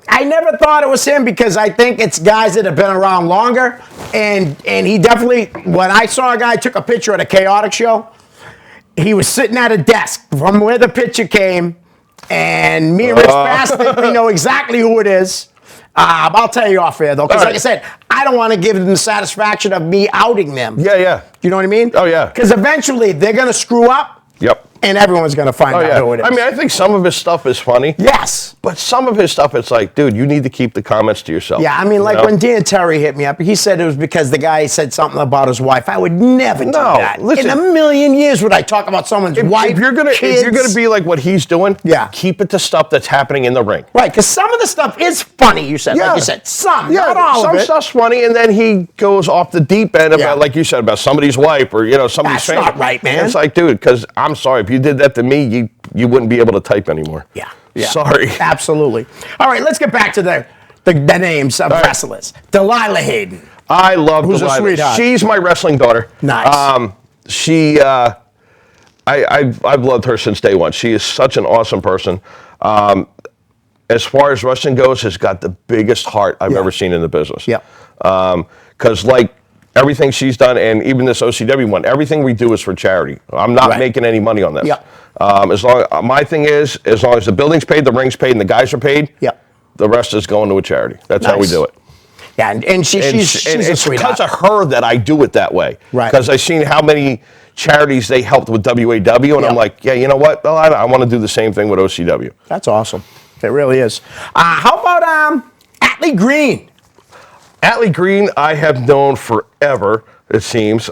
I never thought it was him because I think it's guys that have been around longer, and he definitely. When I saw a guy took a picture at a Chaotic show, he was sitting at a desk from where the picture came, and me and Rich Bass think we know exactly who it is. I'll tell you off air though, because All like I said, I don't want to give them the satisfaction of me outing them. Yeah, yeah. You know what I mean? Oh, yeah. Because eventually they're gonna screw up. Yep. And everyone's going to find out who it is. I mean, I think some of his stuff is funny. Yes. But some of his stuff, it's like, dude, you need to keep the comments to yourself. Yeah, I mean, like when Dan Terry hit me up, he said it was because the guy said something about his wife. I would never do that. Listen, in a million years would I talk about someone's wife, if you're gonna be like what he's doing, keep it to stuff that's happening in the ring. Right, because some of the stuff is funny, you said. Like you said, not all of it. Some stuff's funny, and then he goes off the deep end about, like you said, about somebody's wife or, somebody's family. That's not right, man. And it's like, dude, because I'm sorry, if you did that to me, you wouldn't be able to type anymore. Yeah. Sorry. Absolutely. All right, let's get back to the names of wrestlers. Delilah Hayden. I love Who's Delilah. a sweetheart. She's my wrestling daughter. Nice. I've loved her since day one. She is such an awesome person. As far as wrestling goes, has got the biggest heart I've ever seen in the business. Yeah. Because like everything she's done, and even this OCW one, everything we do is for charity. I'm not making any money on this. Yeah. My thing is, as long as the building's paid, the ring's paid, and the guys are paid, the rest is going to a charity. That's how we do it. Yeah, and she's a it's sweetheart. because of her that I do it that way. Right. Because I've seen how many charities they helped with WAW, and I'm like, yeah, you know what? Well, I want to do the same thing with OCW. That's awesome. It really is. How about Atlee Green? Atlee Green, I have known forever, it seems.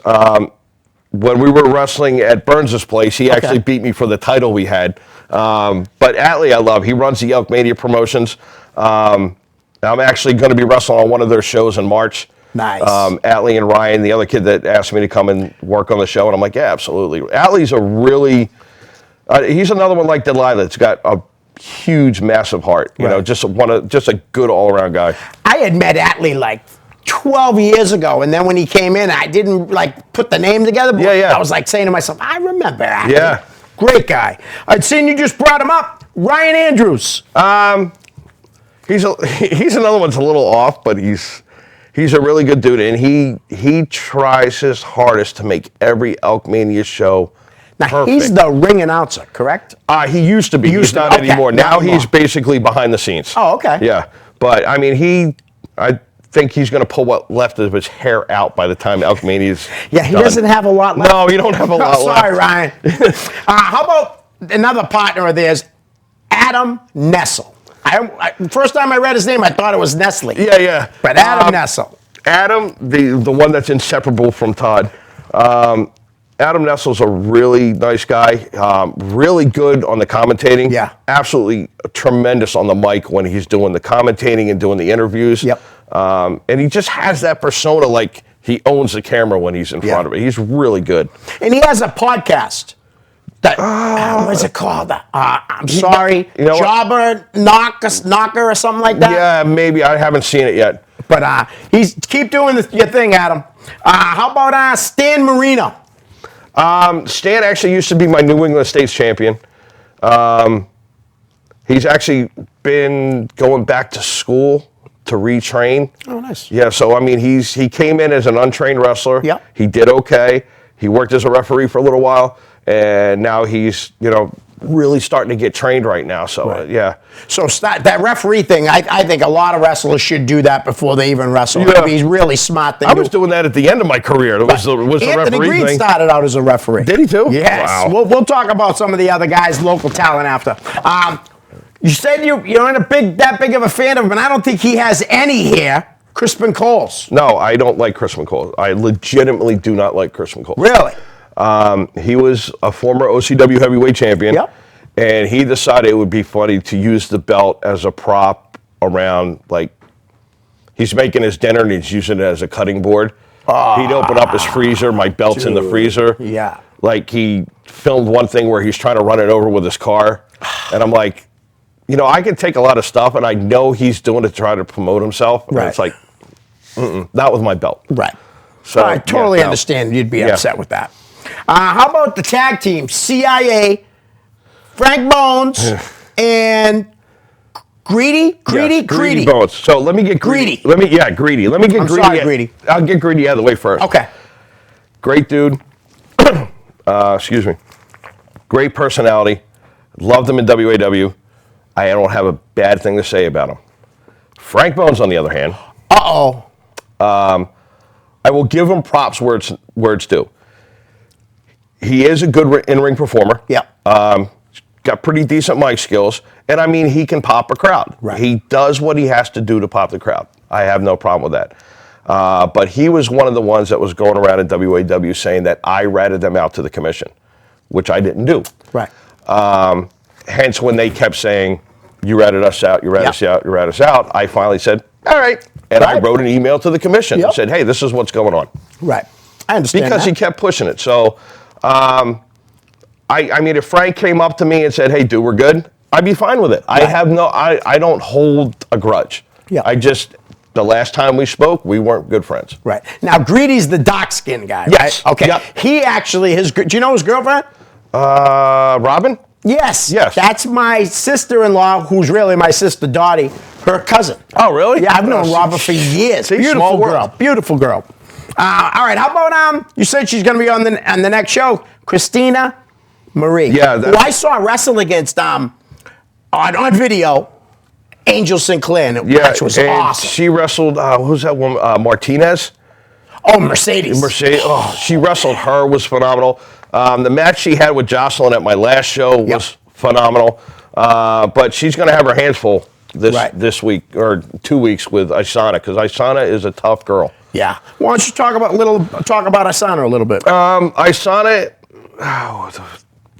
When we were wrestling at Burns' place, he actually beat me for the title we had. But Atlee, I love. He runs the Elk Mania Promotions. I'm actually going to be wrestling on one of their shows in March. Nice. Atlee and Ryan, the other kid that asked me to come and work on the show, and I'm like, yeah, absolutely. Atlee's a really, he's another one like Delilah. That's got a huge, massive heart. You know, just a good all-around guy. I had met Atlee like 12 years ago, and then when he came in, I didn't like put the name together. But I was like saying to myself, I remember Atlee. Yeah. Great guy. I'd seen you just brought him up. Ryan Andrews. He's another one's a little off, but he's a really good dude, and he tries his hardest to make every Elk Mania show now, perfect. He's the ring announcer, correct? He used to be. He's not anymore. Now he's basically behind the scenes. Oh, okay. Yeah, but I mean, I think he's going to pull what left of his hair out by the time Elk Mania's Yeah, he done. doesn't have a lot left. No, you don't have a lot left. Sorry, Ryan. How about another partner of theirs, Adam Nessel? First time I read his name, I thought it was Nestle. Yeah. But Adam Nessel. Adam, the one that's inseparable from Todd. Adam Nessel's a really nice guy, really good on the commentating. Yeah. Absolutely tremendous on the mic when he's doing the commentating and doing the interviews. Yep. And he just has that persona like he owns the camera when he's in front of it. He's really good. And he has a podcast. What's it called? I'm sorry. You know Jobber Knocker or something like that? Yeah, maybe. I haven't seen it yet. But keep doing your thing, Adam. How about Stan Marino? Stan actually used to be my New England States champion. He's actually been going back to school to retrain. Oh, nice. Yeah, so I mean, he came in as an untrained wrestler. Yep. He did okay. He worked as a referee for a little while, and now he's really starting to get trained right now. So yeah. So that referee thing, I think a lot of wrestlers should do that before they even wrestle. Yeah. He's really smart. I was doing that at the end of my career. It was the Anthony referee Green thing. started out as a referee. Did he too? Yes. Wow. We'll talk about some of the other guys, local talent after. You said you're not that big of a fan of him, and I don't think he has any here. Crispin Coles. No, I don't like Crispin Coles. I legitimately do not like Crispin Coles. Really? He was a former OCW heavyweight champion. Yep. And he decided it would be funny to use the belt as a prop around, like, he's making his dinner and he's using it as a cutting board. He'd open up his freezer, my belt's in the freezer. Yeah. Like, he filmed one thing where he's trying to run it over with his car. And I'm like, I can take a lot of stuff, and I know he's doing it to try to promote himself. And it's like, not with my belt. Right. So I totally understand you'd be upset with that. How about the tag team, CIA, Frank Bones, and Greedy? Greedy Bones. So let me get Greedy. Greedy. Let me get Greedy. Sorry, Greedy. I'll get Greedy out of the way first. Okay. Great dude. Excuse me. Great personality. Loved him in WAW. I don't have a bad thing to say about him. Frank Bones, on the other hand. I will give him props where it's due. he is a good in-ring performer. Yeah. Got pretty decent mic skills. And I mean, he can pop a crowd. Right. He does what he has to do to pop the crowd. I have no problem with that. But he was one of the ones that was going around in WAW saying that I ratted them out to the commission, which I didn't do. Right. Hence, when they kept saying, you ratted us out, you ratted us out, you ratted us out, I finally said, all right. And I wrote an email to the commission and said, hey, this is what's going on. Right. I understand Because he kept pushing it. So, I mean, if Frank came up to me and said, hey, dude, we're good, I'd be fine with it. Right. I don't hold a grudge. Yeah. The last time we spoke, we weren't good friends. Right. Now, Greedy's the dark skin guy, Yes. right? Okay. Yep. He actually, do you know his girlfriend? Robin? Yes. Yes. That's my sister-in-law, who's really my sister Dottie, her cousin. Oh, really? Yeah, I've known Robin for years. See, Beautiful small girl. world. Beautiful girl. All right, how about, you said she's going to be on the next show, Christina Marie. Yeah. Who I saw wrestle against, on video, Angel Sinclair, which was and awesome. she wrestled, who's that woman? Martinez? Oh, Mercedes. She wrestled her, was phenomenal. The match she had with Jocelyn at my last show was phenomenal. But she's going to have her hands full this week or 2 weeks with Isana, because Isana is a tough girl. Yeah. Why don't you talk about Isana a little bit? Isana,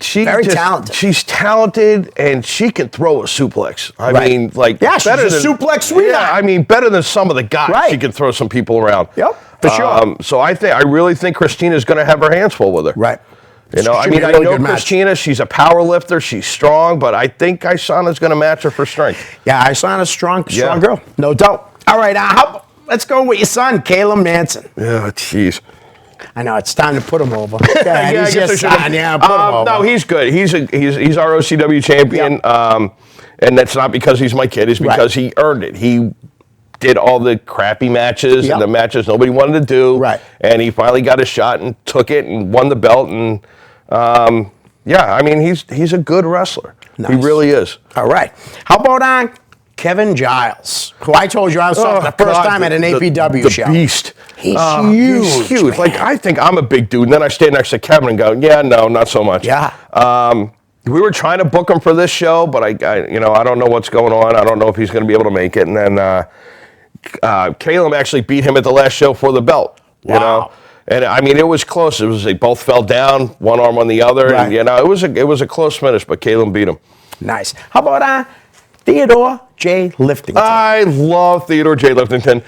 Very talented. She's talented, and she can throw a suplex. I mean, like, yeah, she's a suplex sweetheart. Yeah, I mean, better than some of the guys. Right. She can throw some people around. Yep, for sure. So I really think Christina's going to have her hands full with her. Right. You know, I mean, I know Christina, she's a power lifter, she's strong, but I think Isana's going to match her for strength. Yeah, Isana's strong girl, no doubt. All right, let's go with your son, Caleb Manson. Yeah, jeez. I know, it's time to put him over. Yeah, he's your son. Yeah, put him over. No, he's good. He's our OCW champion, and that's not because he's my kid. It's because he earned it. He did all the crappy matches and the matches nobody wanted to do. Right. And he finally got a shot and took it and won the belt. And I mean, he's a good wrestler. Nice. He really is. All right. How about Kevin Giles, who I told you I saw for the first time at an APW show. The beast. He's huge. He's huge. Man. Like, I think I'm a big dude, and then I stand next to Kevin and go, yeah, no, not so much. Yeah. We were trying to book him for this show, but I don't know what's going on. I don't know if he's going to be able to make it. And then Caleb actually beat him at the last show for the belt. Wow. You know, and I mean, it was close. It was they both fell down, one arm on the other, and it was a close finish. But Caleb beat him. Nice. How about Theodore J. Liftington? I love Theodore J. Liftington.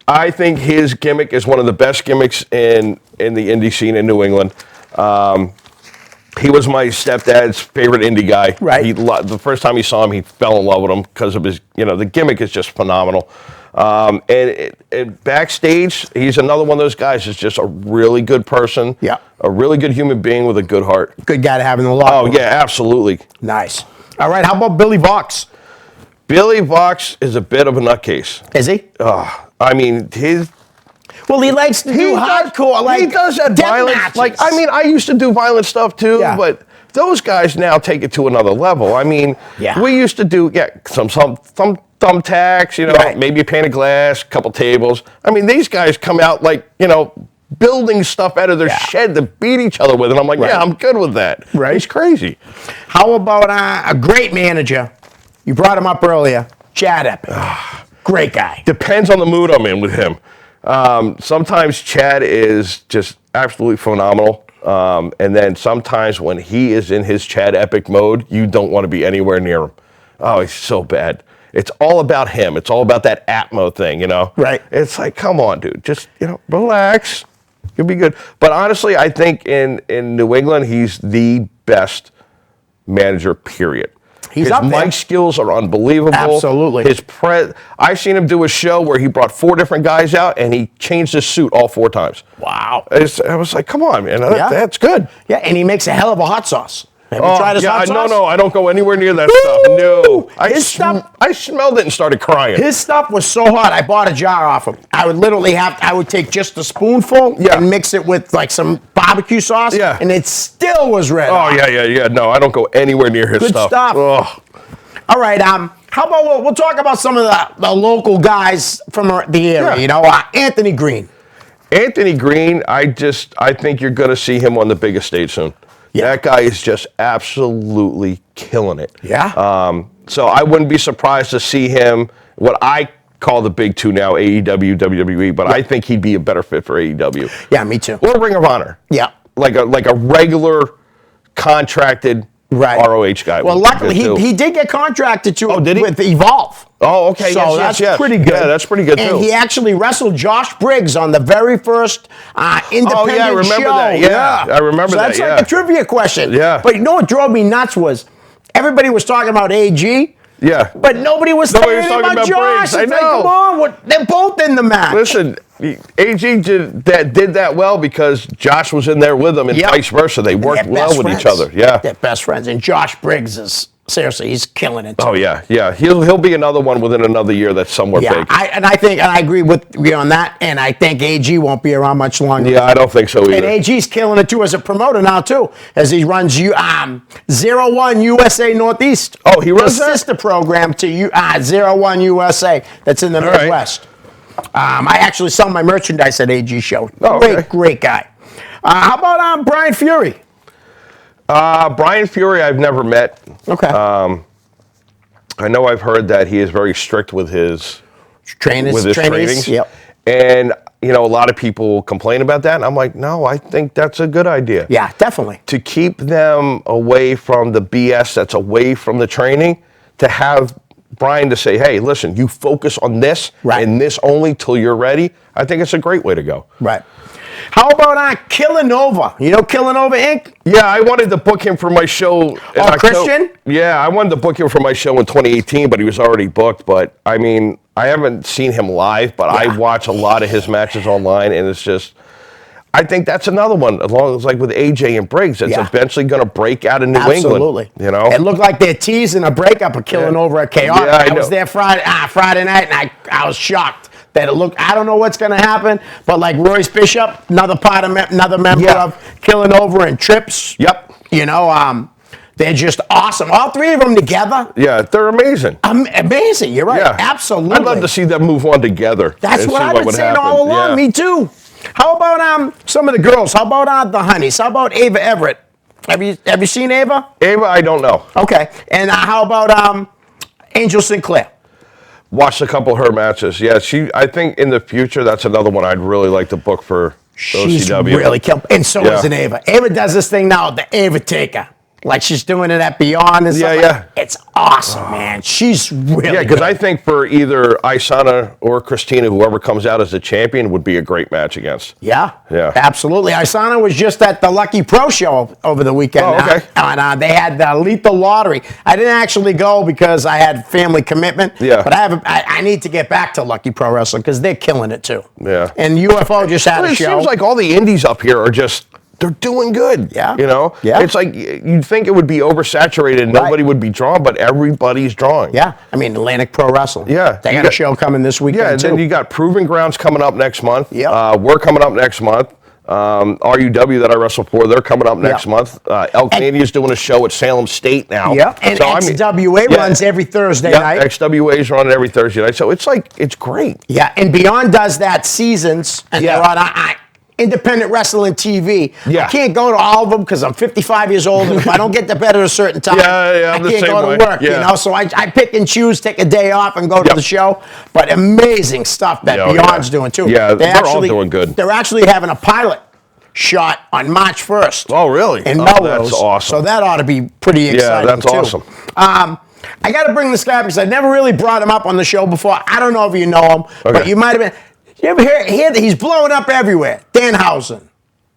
I think his gimmick is one of the best gimmicks in the indie scene in New England. He was my stepdad's favorite indie guy. Right. The first time he saw him, he fell in love with him because of his, the gimmick is just phenomenal. And backstage, he's another one of those guys who's just a really good person. Yeah. A really good human being with a good heart. Good guy to have in the locker room. Oh, yeah, absolutely. Nice. All right, how about Billy Vox? Billy Vox is a bit of a nutcase. Is he? I mean, well, he likes to do hardcore. He does that violent. Matches. Like, I mean, I used to do violent stuff too, but those guys now take it to another level. I mean, we used to do some thumbtacks, maybe a pane of glass, a couple tables. I mean, these guys come out like, building stuff out of their shed to beat each other with, and I'm like, yeah, I'm good with that. Right. He's crazy. How about a great manager? You brought him up earlier, Chad Epic. Great guy. Depends on the mood I'm in with him. Sometimes Chad is just absolutely phenomenal. And then sometimes when he is in his Chad Epic mode, you don't want to be anywhere near him. Oh, he's so bad. It's all about him. It's all about that Atmo thing, Right. It's like, come on, dude. Just, relax. You'll be good. But honestly, I think in New England, he's the best manager, period. His mic skills are unbelievable. Absolutely. I've seen him do a show where he brought 4 different guys out and he changed his suit all 4 times. Wow. I was like, come on, man. That's good. Yeah, and he makes a hell of a hot sauce. Have you tried his hot sauce? No, I don't go anywhere near that stuff. No. I smelled it and started crying. His stuff was so hot, I bought a jar off him. I would take just a spoonful and mix it with like some barbecue sauce, and it still was red. Oh, yeah. No, I don't go anywhere near his stuff. Good stuff. Ugh. All right, how about we'll talk about some of the local guys from the area, Anthony Green. Anthony Green, I think you're going to see him on the biggest stage soon. Yeah. That guy is just absolutely killing it. Yeah. So I wouldn't be surprised to see him, what I call the big two now, AEW, WWE, but I think he'd be a better fit for AEW. Yeah, me too. Or Ring of Honor. Yeah. Like a regular contracted ROH guy. Well, luckily he did get contracted to did he? with Evolve. Oh, okay. So yes, that's pretty good. Yeah, that's pretty good and too. And he actually wrestled Josh Briggs on the very first independent show. Oh, yeah, I remember that. Yeah, I remember so that, that's yeah. like a trivia question. Yeah. But you know what drove me nuts was everybody was talking about AG. Yeah. But nobody was Nobody was talking talking about about Josh. Briggs. I It's like, know. come on, they're both in the match. Listen, AG did that well because Josh was in there with him and vice versa. They worked They're well best with friends. each other. Yeah. They're best friends. And Josh Briggs is, seriously, he's killing it. Too. Oh, yeah. He'll be another one within another year that's somewhere big. I agree with you on that, and I think AG won't be around much longer. Yeah, I don't think so either. And AG's killing it too as a promoter now too, as he runs 01 USA Northeast. Oh, he runs the that? sister program to 01 USA that's in the right. Midwest. I actually sell my merchandise at AG show. Oh, okay. Great guy. How about Brian Fury? Brian Fury, I've never met. Okay. I know I've heard that he is very strict with his trainings. Yep. And, a lot of people complain about that. And I'm like, no, I think that's a good idea. Yeah, definitely. To keep them away from the BS that's away from the training, to have Brian to say, hey, listen, you focus on this and this only till you're ready. I think it's a great way to go. Right. How about Killanova? You know Killanova Inc.? Yeah, I wanted to book him for my show. Christian? Yeah, I wanted to book him for my show in 2018, but he was already booked. But, I mean, I haven't seen him live, but I watch a lot of his matches online, and it's just... I think that's another one, as long as like with AJ and Briggs, it's eventually going to break out in New England. Absolutely. It looked like they're teasing a breakup of Killanova at Chaotic. Yeah, I was there Friday night, and I was shocked that it looked. I don't know what's going to happen, but like Royce Bishop, another member of Killanova, and Trips. Yep. They're just awesome. All three of them together. Yeah, they're amazing. Amazing. You're right. Yeah. Absolutely. I'd love to see them move on together. That's what I've been saying all along. Yeah. Me too. How about some of the girls? How about the Honeys? How about Ava Everett? Have you seen Ava? Ava, I don't know. Okay. And how about Angel Sinclair? Watched a couple of her matches. Yeah, I think in the future that's another one I'd really like to book for She's OCW. really killed. And so is an Ava. Ava does this thing now, the Ava Taker. Like she's doing it at Beyond and stuff. Yeah. It's awesome, man. She's really Yeah, because good. I think for either Isana or Christina, whoever comes out as the champion would be a great match against. Yeah, Yeah. absolutely. Isana was just at the Lucky Pro show over the weekend. Oh, okay. And they had the Lethal Lottery. I didn't actually go because I had family commitment. Yeah. But I need to get back to Lucky Pro Wrestling because they're killing it too. Yeah. And UFO just had Well, a it show. seems like all the indies up here are just... They're doing good. Yeah. Yeah. It's like you'd think it would be oversaturated and nobody would be drawn, but everybody's drawing. Yeah. I mean, Atlantic Pro Wrestling. Yeah. They got a show coming this weekend, Yeah, and too. then you got Proving Grounds coming up next month. Yep. We're coming up next month. RUW that I wrestle for, they're coming up next month. El Canadia's doing a show at Salem State now. Yeah. And XWA runs every Thursday night. XWA's running every Thursday night. So it's great. Yeah, and Beyond does that seasons, and they're on Independent Wrestling TV. Yeah. I can't go to all of them because I'm 55 years old, and if I don't get to bed at a certain time, I I'm the can't same go way. to work. Yeah. So I pick and choose, take a day off, and go to the show. But amazing stuff that Beyond's doing too. Yeah, they're all doing good. They're actually having a pilot shot on March 1st. Oh, really? In Melrose. That's awesome. So that ought to be pretty exciting. Yeah, that's too. awesome. I got to bring this guy because I never really brought him up on the show before. I don't know if you know him, but you might have been. You ever hear that he's blowing up everywhere? Danhausen.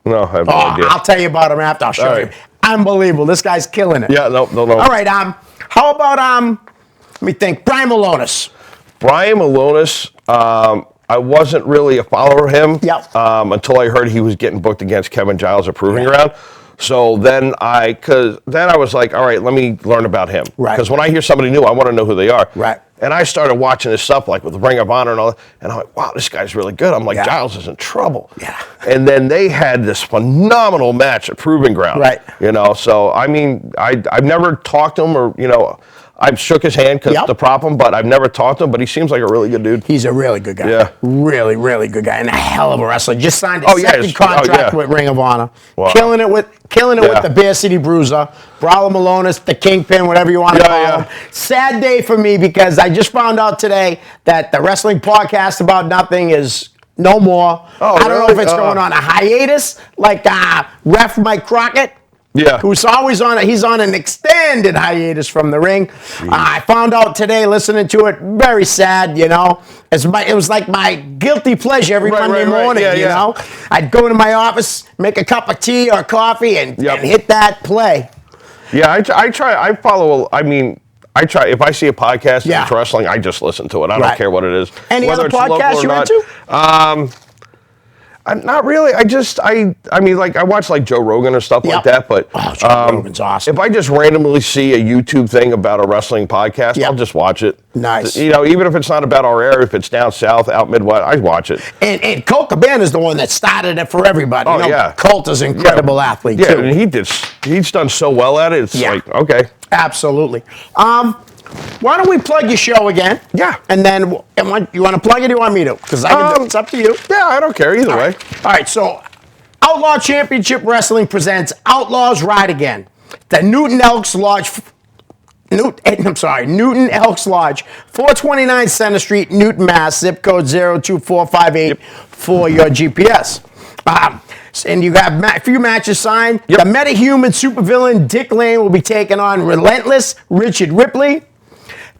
No, I have no idea. I'll tell you about him after. I'll show you. Unbelievable. This guy's killing it. Yeah, no. All right. How about let me think. Brian Malonis. Brian Malonis. I wasn't really a follower of him until I heard he was getting booked against Kevin Giles at Proving Ground. So then I was like, all right, let me learn about him. Right. Because when I hear somebody new, I want to know who they are. Right. And I started watching this stuff like with Ring of Honor and all that. And I'm like, wow, this guy's really good. I'm like, Giles is in trouble. Yeah. And then they had this phenomenal match at Proving Ground. Right. So I mean, I've never talked to him or, I've shook his hand because Yep. the problem, but I've never talked to him. But he seems like a really good dude. He's a really good guy. Yeah. Really, really good guy. And a hell of a wrestler. Just signed a Oh, yeah, second it's- contract oh, yeah. with Ring of Honor. Wow. Killing it with Yeah. the Bear City Bruiser. Brawler Malonis, the Kingpin, whatever you want to Yeah, call yeah. him. Sad day for me because I just found out today that the wrestling podcast About Nothing is no more. Oh, I don't know really? if it's going on a hiatus, like Ref Mike Crockett. Yeah. Who's always he's on an extended hiatus from the ring. I found out today listening to it, very sad, you know. It was like my guilty pleasure every Right, Monday right, right. morning, Yeah, you yeah. know. I'd go into my office, make a cup of tea or coffee, and hit that play. Yeah, I try. I follow. I mean, I try. If I see a podcast Yeah. that's wrestling, I just listen to it. I don't Right. care what it is. Any Whether other it's local podcasts or you're not. into? I'm not really. I mean, like I watch like Joe Rogan or stuff Yep. like that. But Oh, Joe Rogan's awesome. if I just randomly see a YouTube thing about a wrestling podcast, Yep. I'll just watch it. Nice. You know, even if it's not about our area, if it's down south, out Midwest, I watch it. And Colt Cabana is the one that started it for everybody. Oh, you know, yeah. Colt is an incredible athlete, Yeah, too. and he's done so well at it. It's Yeah. like okay. Absolutely. Why don't we plug your show again? Yeah. And then, you want to plug it or do you want me to? Because I can do it. It's up to you. Yeah, I don't care either way. All right, so Outlaw Championship Wrestling presents Outlaws Ride Again. The Newton Elks Lodge, Newton Elks Lodge, 429 Center Street, Newton, Mass, zip code 02458 for your GPS. And you got a few matches signed. Yep. The metahuman supervillain Dick Lane will be taking on Relentless Richard Ripley.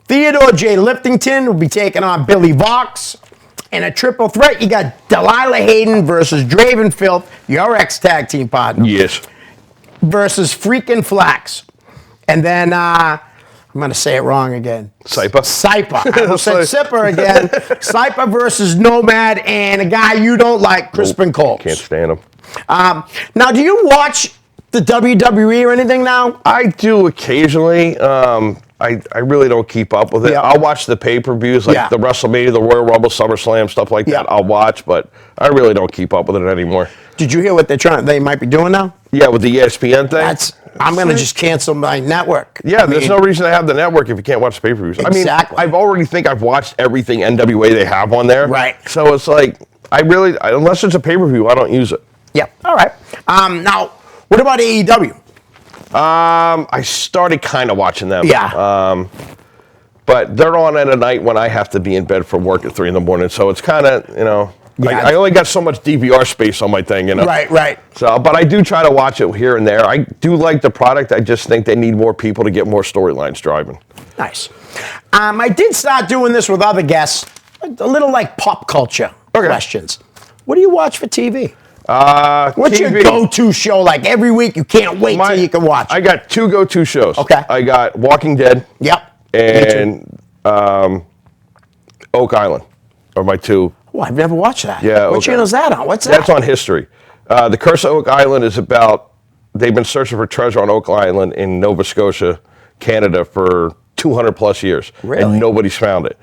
Theodore J. Liptington will be taking on Billy Vox. In a triple threat, you got Delilah Hayden versus Draven Filth, your ex-tag team partner, Yes. versus Freakin' Flax. And then, I'm going to say it wrong again. Sypa. Sypa. I almost said Sipper again. Sypa versus Nomad and a guy you don't like, Crispin Cole. Can't stand him. Now, do you watch the WWE or anything now? I do occasionally. I really don't keep up with it. Yeah. I'll watch the pay-per-views, like Yeah. the WrestleMania, the Royal Rumble, SummerSlam, stuff like Yeah. that. I'll watch, but I really don't keep up with it anymore. Did you hear what they might be doing now? Yeah, with the ESPN thing. I'm going to just cancel my network. Yeah, I there's mean, no reason to have the network if you can't watch the pay-per-views. Exactly. I mean, I've watched everything NWA they have on there. Right. So it's like, unless it's a pay-per-view, I don't use it. Yep. All right. Now, what about AEW? I started kind of watching them. Yeah. But they're on at a night when I have to be in bed for work at 3 a.m. So it's kind of, Yeah. I only got so much DVR space on my thing, Right. So, but I do try to watch it here and there. I do like the product. I just think they need more people to get more storylines driving. Nice. I did start doing this with other guests, a little like pop culture questions. What do you watch for TV? What's your TV. go-to show? Like every week, you can't wait till you can watch. I got 2 go-to shows. Okay. I got Walking Dead. Yep. And Oak Island are my 2. Oh, I've never watched that. Yeah, What okay. channel is that on? What's that? That's on History. The Curse of Oak Island is about, they've been searching for treasure on Oak Island in Nova Scotia, Canada for 200 plus years. Really? And nobody's found it.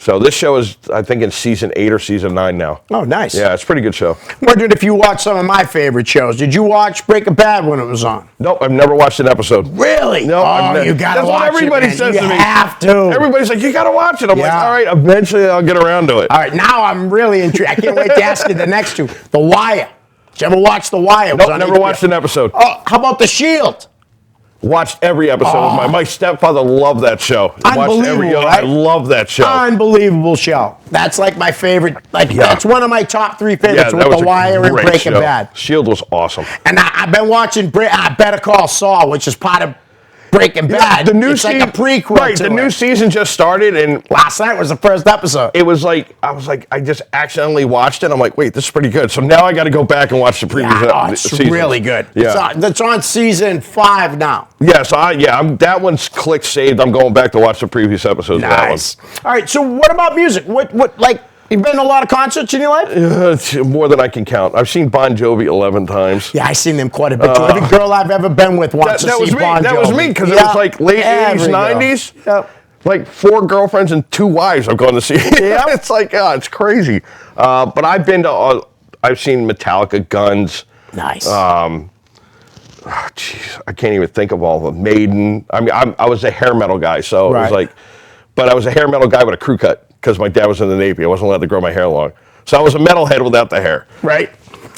So this show is, I think, in season 8 or season 9 now. Oh, nice. Yeah, it's a pretty good show. Wondered if you watched some of my favorite shows. Did you watch Breaking Bad when it was on? Nope, I've never watched an episode. Really? No, Oh, you gotta That's watch what everybody it, man. says You to me. have to. Everybody's like, you gotta watch it. I'm like, Yeah. all right, eventually I'll get around to it. All right, now I'm really intrigued. I can't wait to ask you the next 2. The Wire. Did you ever watch The Wire? It was Nope, on never HBO. watched an episode. Oh, how about The Shield? Watched every episode. My stepfather loved that show. Unbelievable, I right? love that show. Unbelievable show. That's like my favorite. That's one of my top 3 favorites with The Wire and great Breaking show. Bad. Shield was awesome. And I've been watching Better Call Saul, which is part of Breaking Bad. The new it's like season, a prequel right? to The it. new season just started, and Last night was the first episode. it was like I just accidentally watched it. I'm like, wait, this is pretty good. So now I got to go back and watch the previous It's seasons. really good. Yeah, It's on season 5 now. yeah. So that one's click saved. I'm going back to watch the previous episodes. Nice. All right. So what about music? What like? You've been to a lot of concerts in your life? Of that one. It's more than I can count. I've seen Bon Jovi 11 times. Yeah, I've seen them quite a bit. Too. Every girl I've ever been with wants That to was see me. Bon Jovi. That was me because it Yeah, was like late 80s, every girl. 90s. Yep. Like 4 girlfriends and 2 wives I've gone to see. Yeah. It's like, it's crazy. But I've been to, I've seen Metallica, Guns. Nice. Jeez, I can't even think of all of them. Maiden. I mean, I was a hair metal guy, so it was like, but I was a hair metal guy with a crew cut because my dad was in the Navy. I wasn't allowed to grow my hair long, so I was a metalhead without the hair. Right.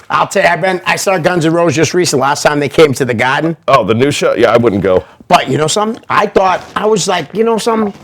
I'll tell you, I saw Guns N' Roses just recently. Last time they came to the Garden. Oh, the new show? Yeah, I wouldn't go. But you know something? I was like, you know something?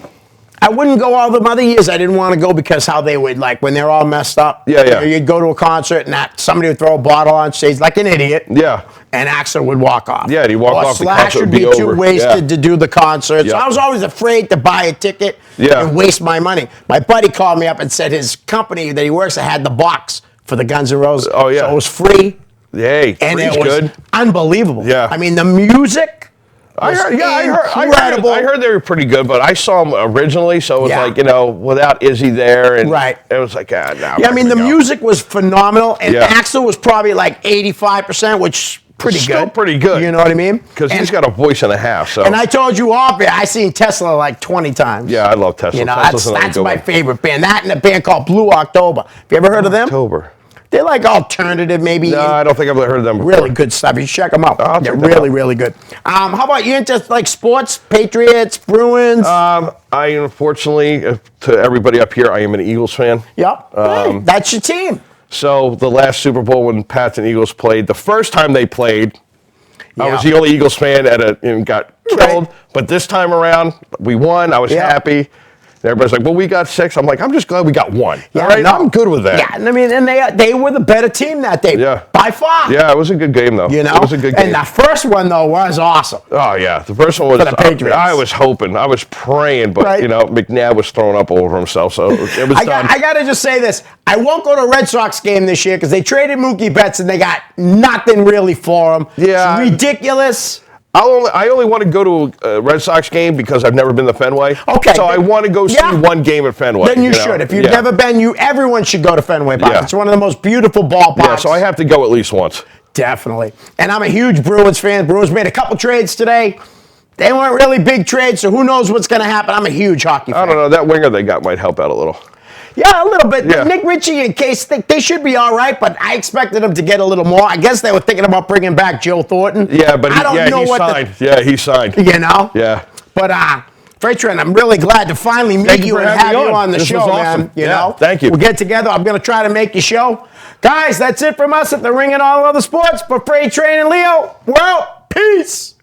I wouldn't go all the other years. I didn't want to go because how they would, like, when they're all messed up. Yeah. You know, you'd go to a concert and somebody would throw a bottle on stage like an idiot. Yeah. And Axl would walk off. Yeah, and he'd walk or off, the Slash concert would would be be too over. wasted to do the concert. So I was always afraid to buy a ticket and waste my money. My buddy called me up and said his company that he works at had the box for the Guns N' Roses. Oh, yeah. So it was free. Yay, And free's it was good. unbelievable. Yeah. I mean, the music. I Incredible. heard they were pretty good, but I saw them originally, so it was like, without Izzy there, and it was like, nah. Yeah, I mean, the music was phenomenal, and Axl was probably like 85%, which pretty Still good. pretty good. You know what I mean? Because he's got a voice and a half. So. And I told you off it, I seen Tesla like 20 times. Yeah, I love Tesla. You know, Tesla's that's another my good one. favorite band. That and a band called Blue October. Have you ever heard of them? October. They're like alternative, maybe. No, I don't think I've ever heard of them before. Really good stuff. You should check them out. They're really, really good. How about you into like sports? Patriots, Bruins? I unfortunately, to everybody up here, I am an Eagles fan. Yep. Hey, that's your team. So the last Super Bowl when Pats and Eagles played, the first time they played, I was the only Eagles fan and got killed. But this time around, we won. I was happy. And everybody's like, well, we got 6. I'm like, I'm just glad we got 1. Yeah, all right, I'm good with that. Yeah, and I mean, and they were the better team that day. Yeah. By far. Yeah, it was a good game, though. You know? It was a good game. And the first one, though, was awesome. Oh, yeah. The first one was, For the Patriots. I was hoping. I was praying, but, McNabb was throwing up over himself, so it was done. I got to just say this. I won't go to a Red Sox game this year because they traded Mookie Betts and they got nothing really for him. Yeah. It's ridiculous. I only want to go to a Red Sox game because I've never been to Fenway. Okay. So I want to go see one game at Fenway. Then you should. If you've never been, everyone should go to Fenway Park. Yeah. It's one of the most beautiful ballparks. Yeah, so I have to go at least once. Definitely. And I'm a huge Bruins fan. Bruins made a couple trades today. They weren't really big trades, so who knows what's going to happen. I'm a huge hockey fan. I don't know. That winger they got might help out a little. Yeah, a little bit. Yeah. Nick Ritchie and Case, they should be all right, but I expected them to get a little more. I guess they were thinking about bringing back Joe Thornton. Yeah, but I don't know he what signed. He signed. You know? Yeah. But, Freight Train, I'm really glad to finally meet you and have you on the show, was awesome. man. You know? Thank you. We'll get together. I'm going to try to make your show. Guys, that's it from us at the Ring and All Other Sports. For Freight Train and Leo, well, peace.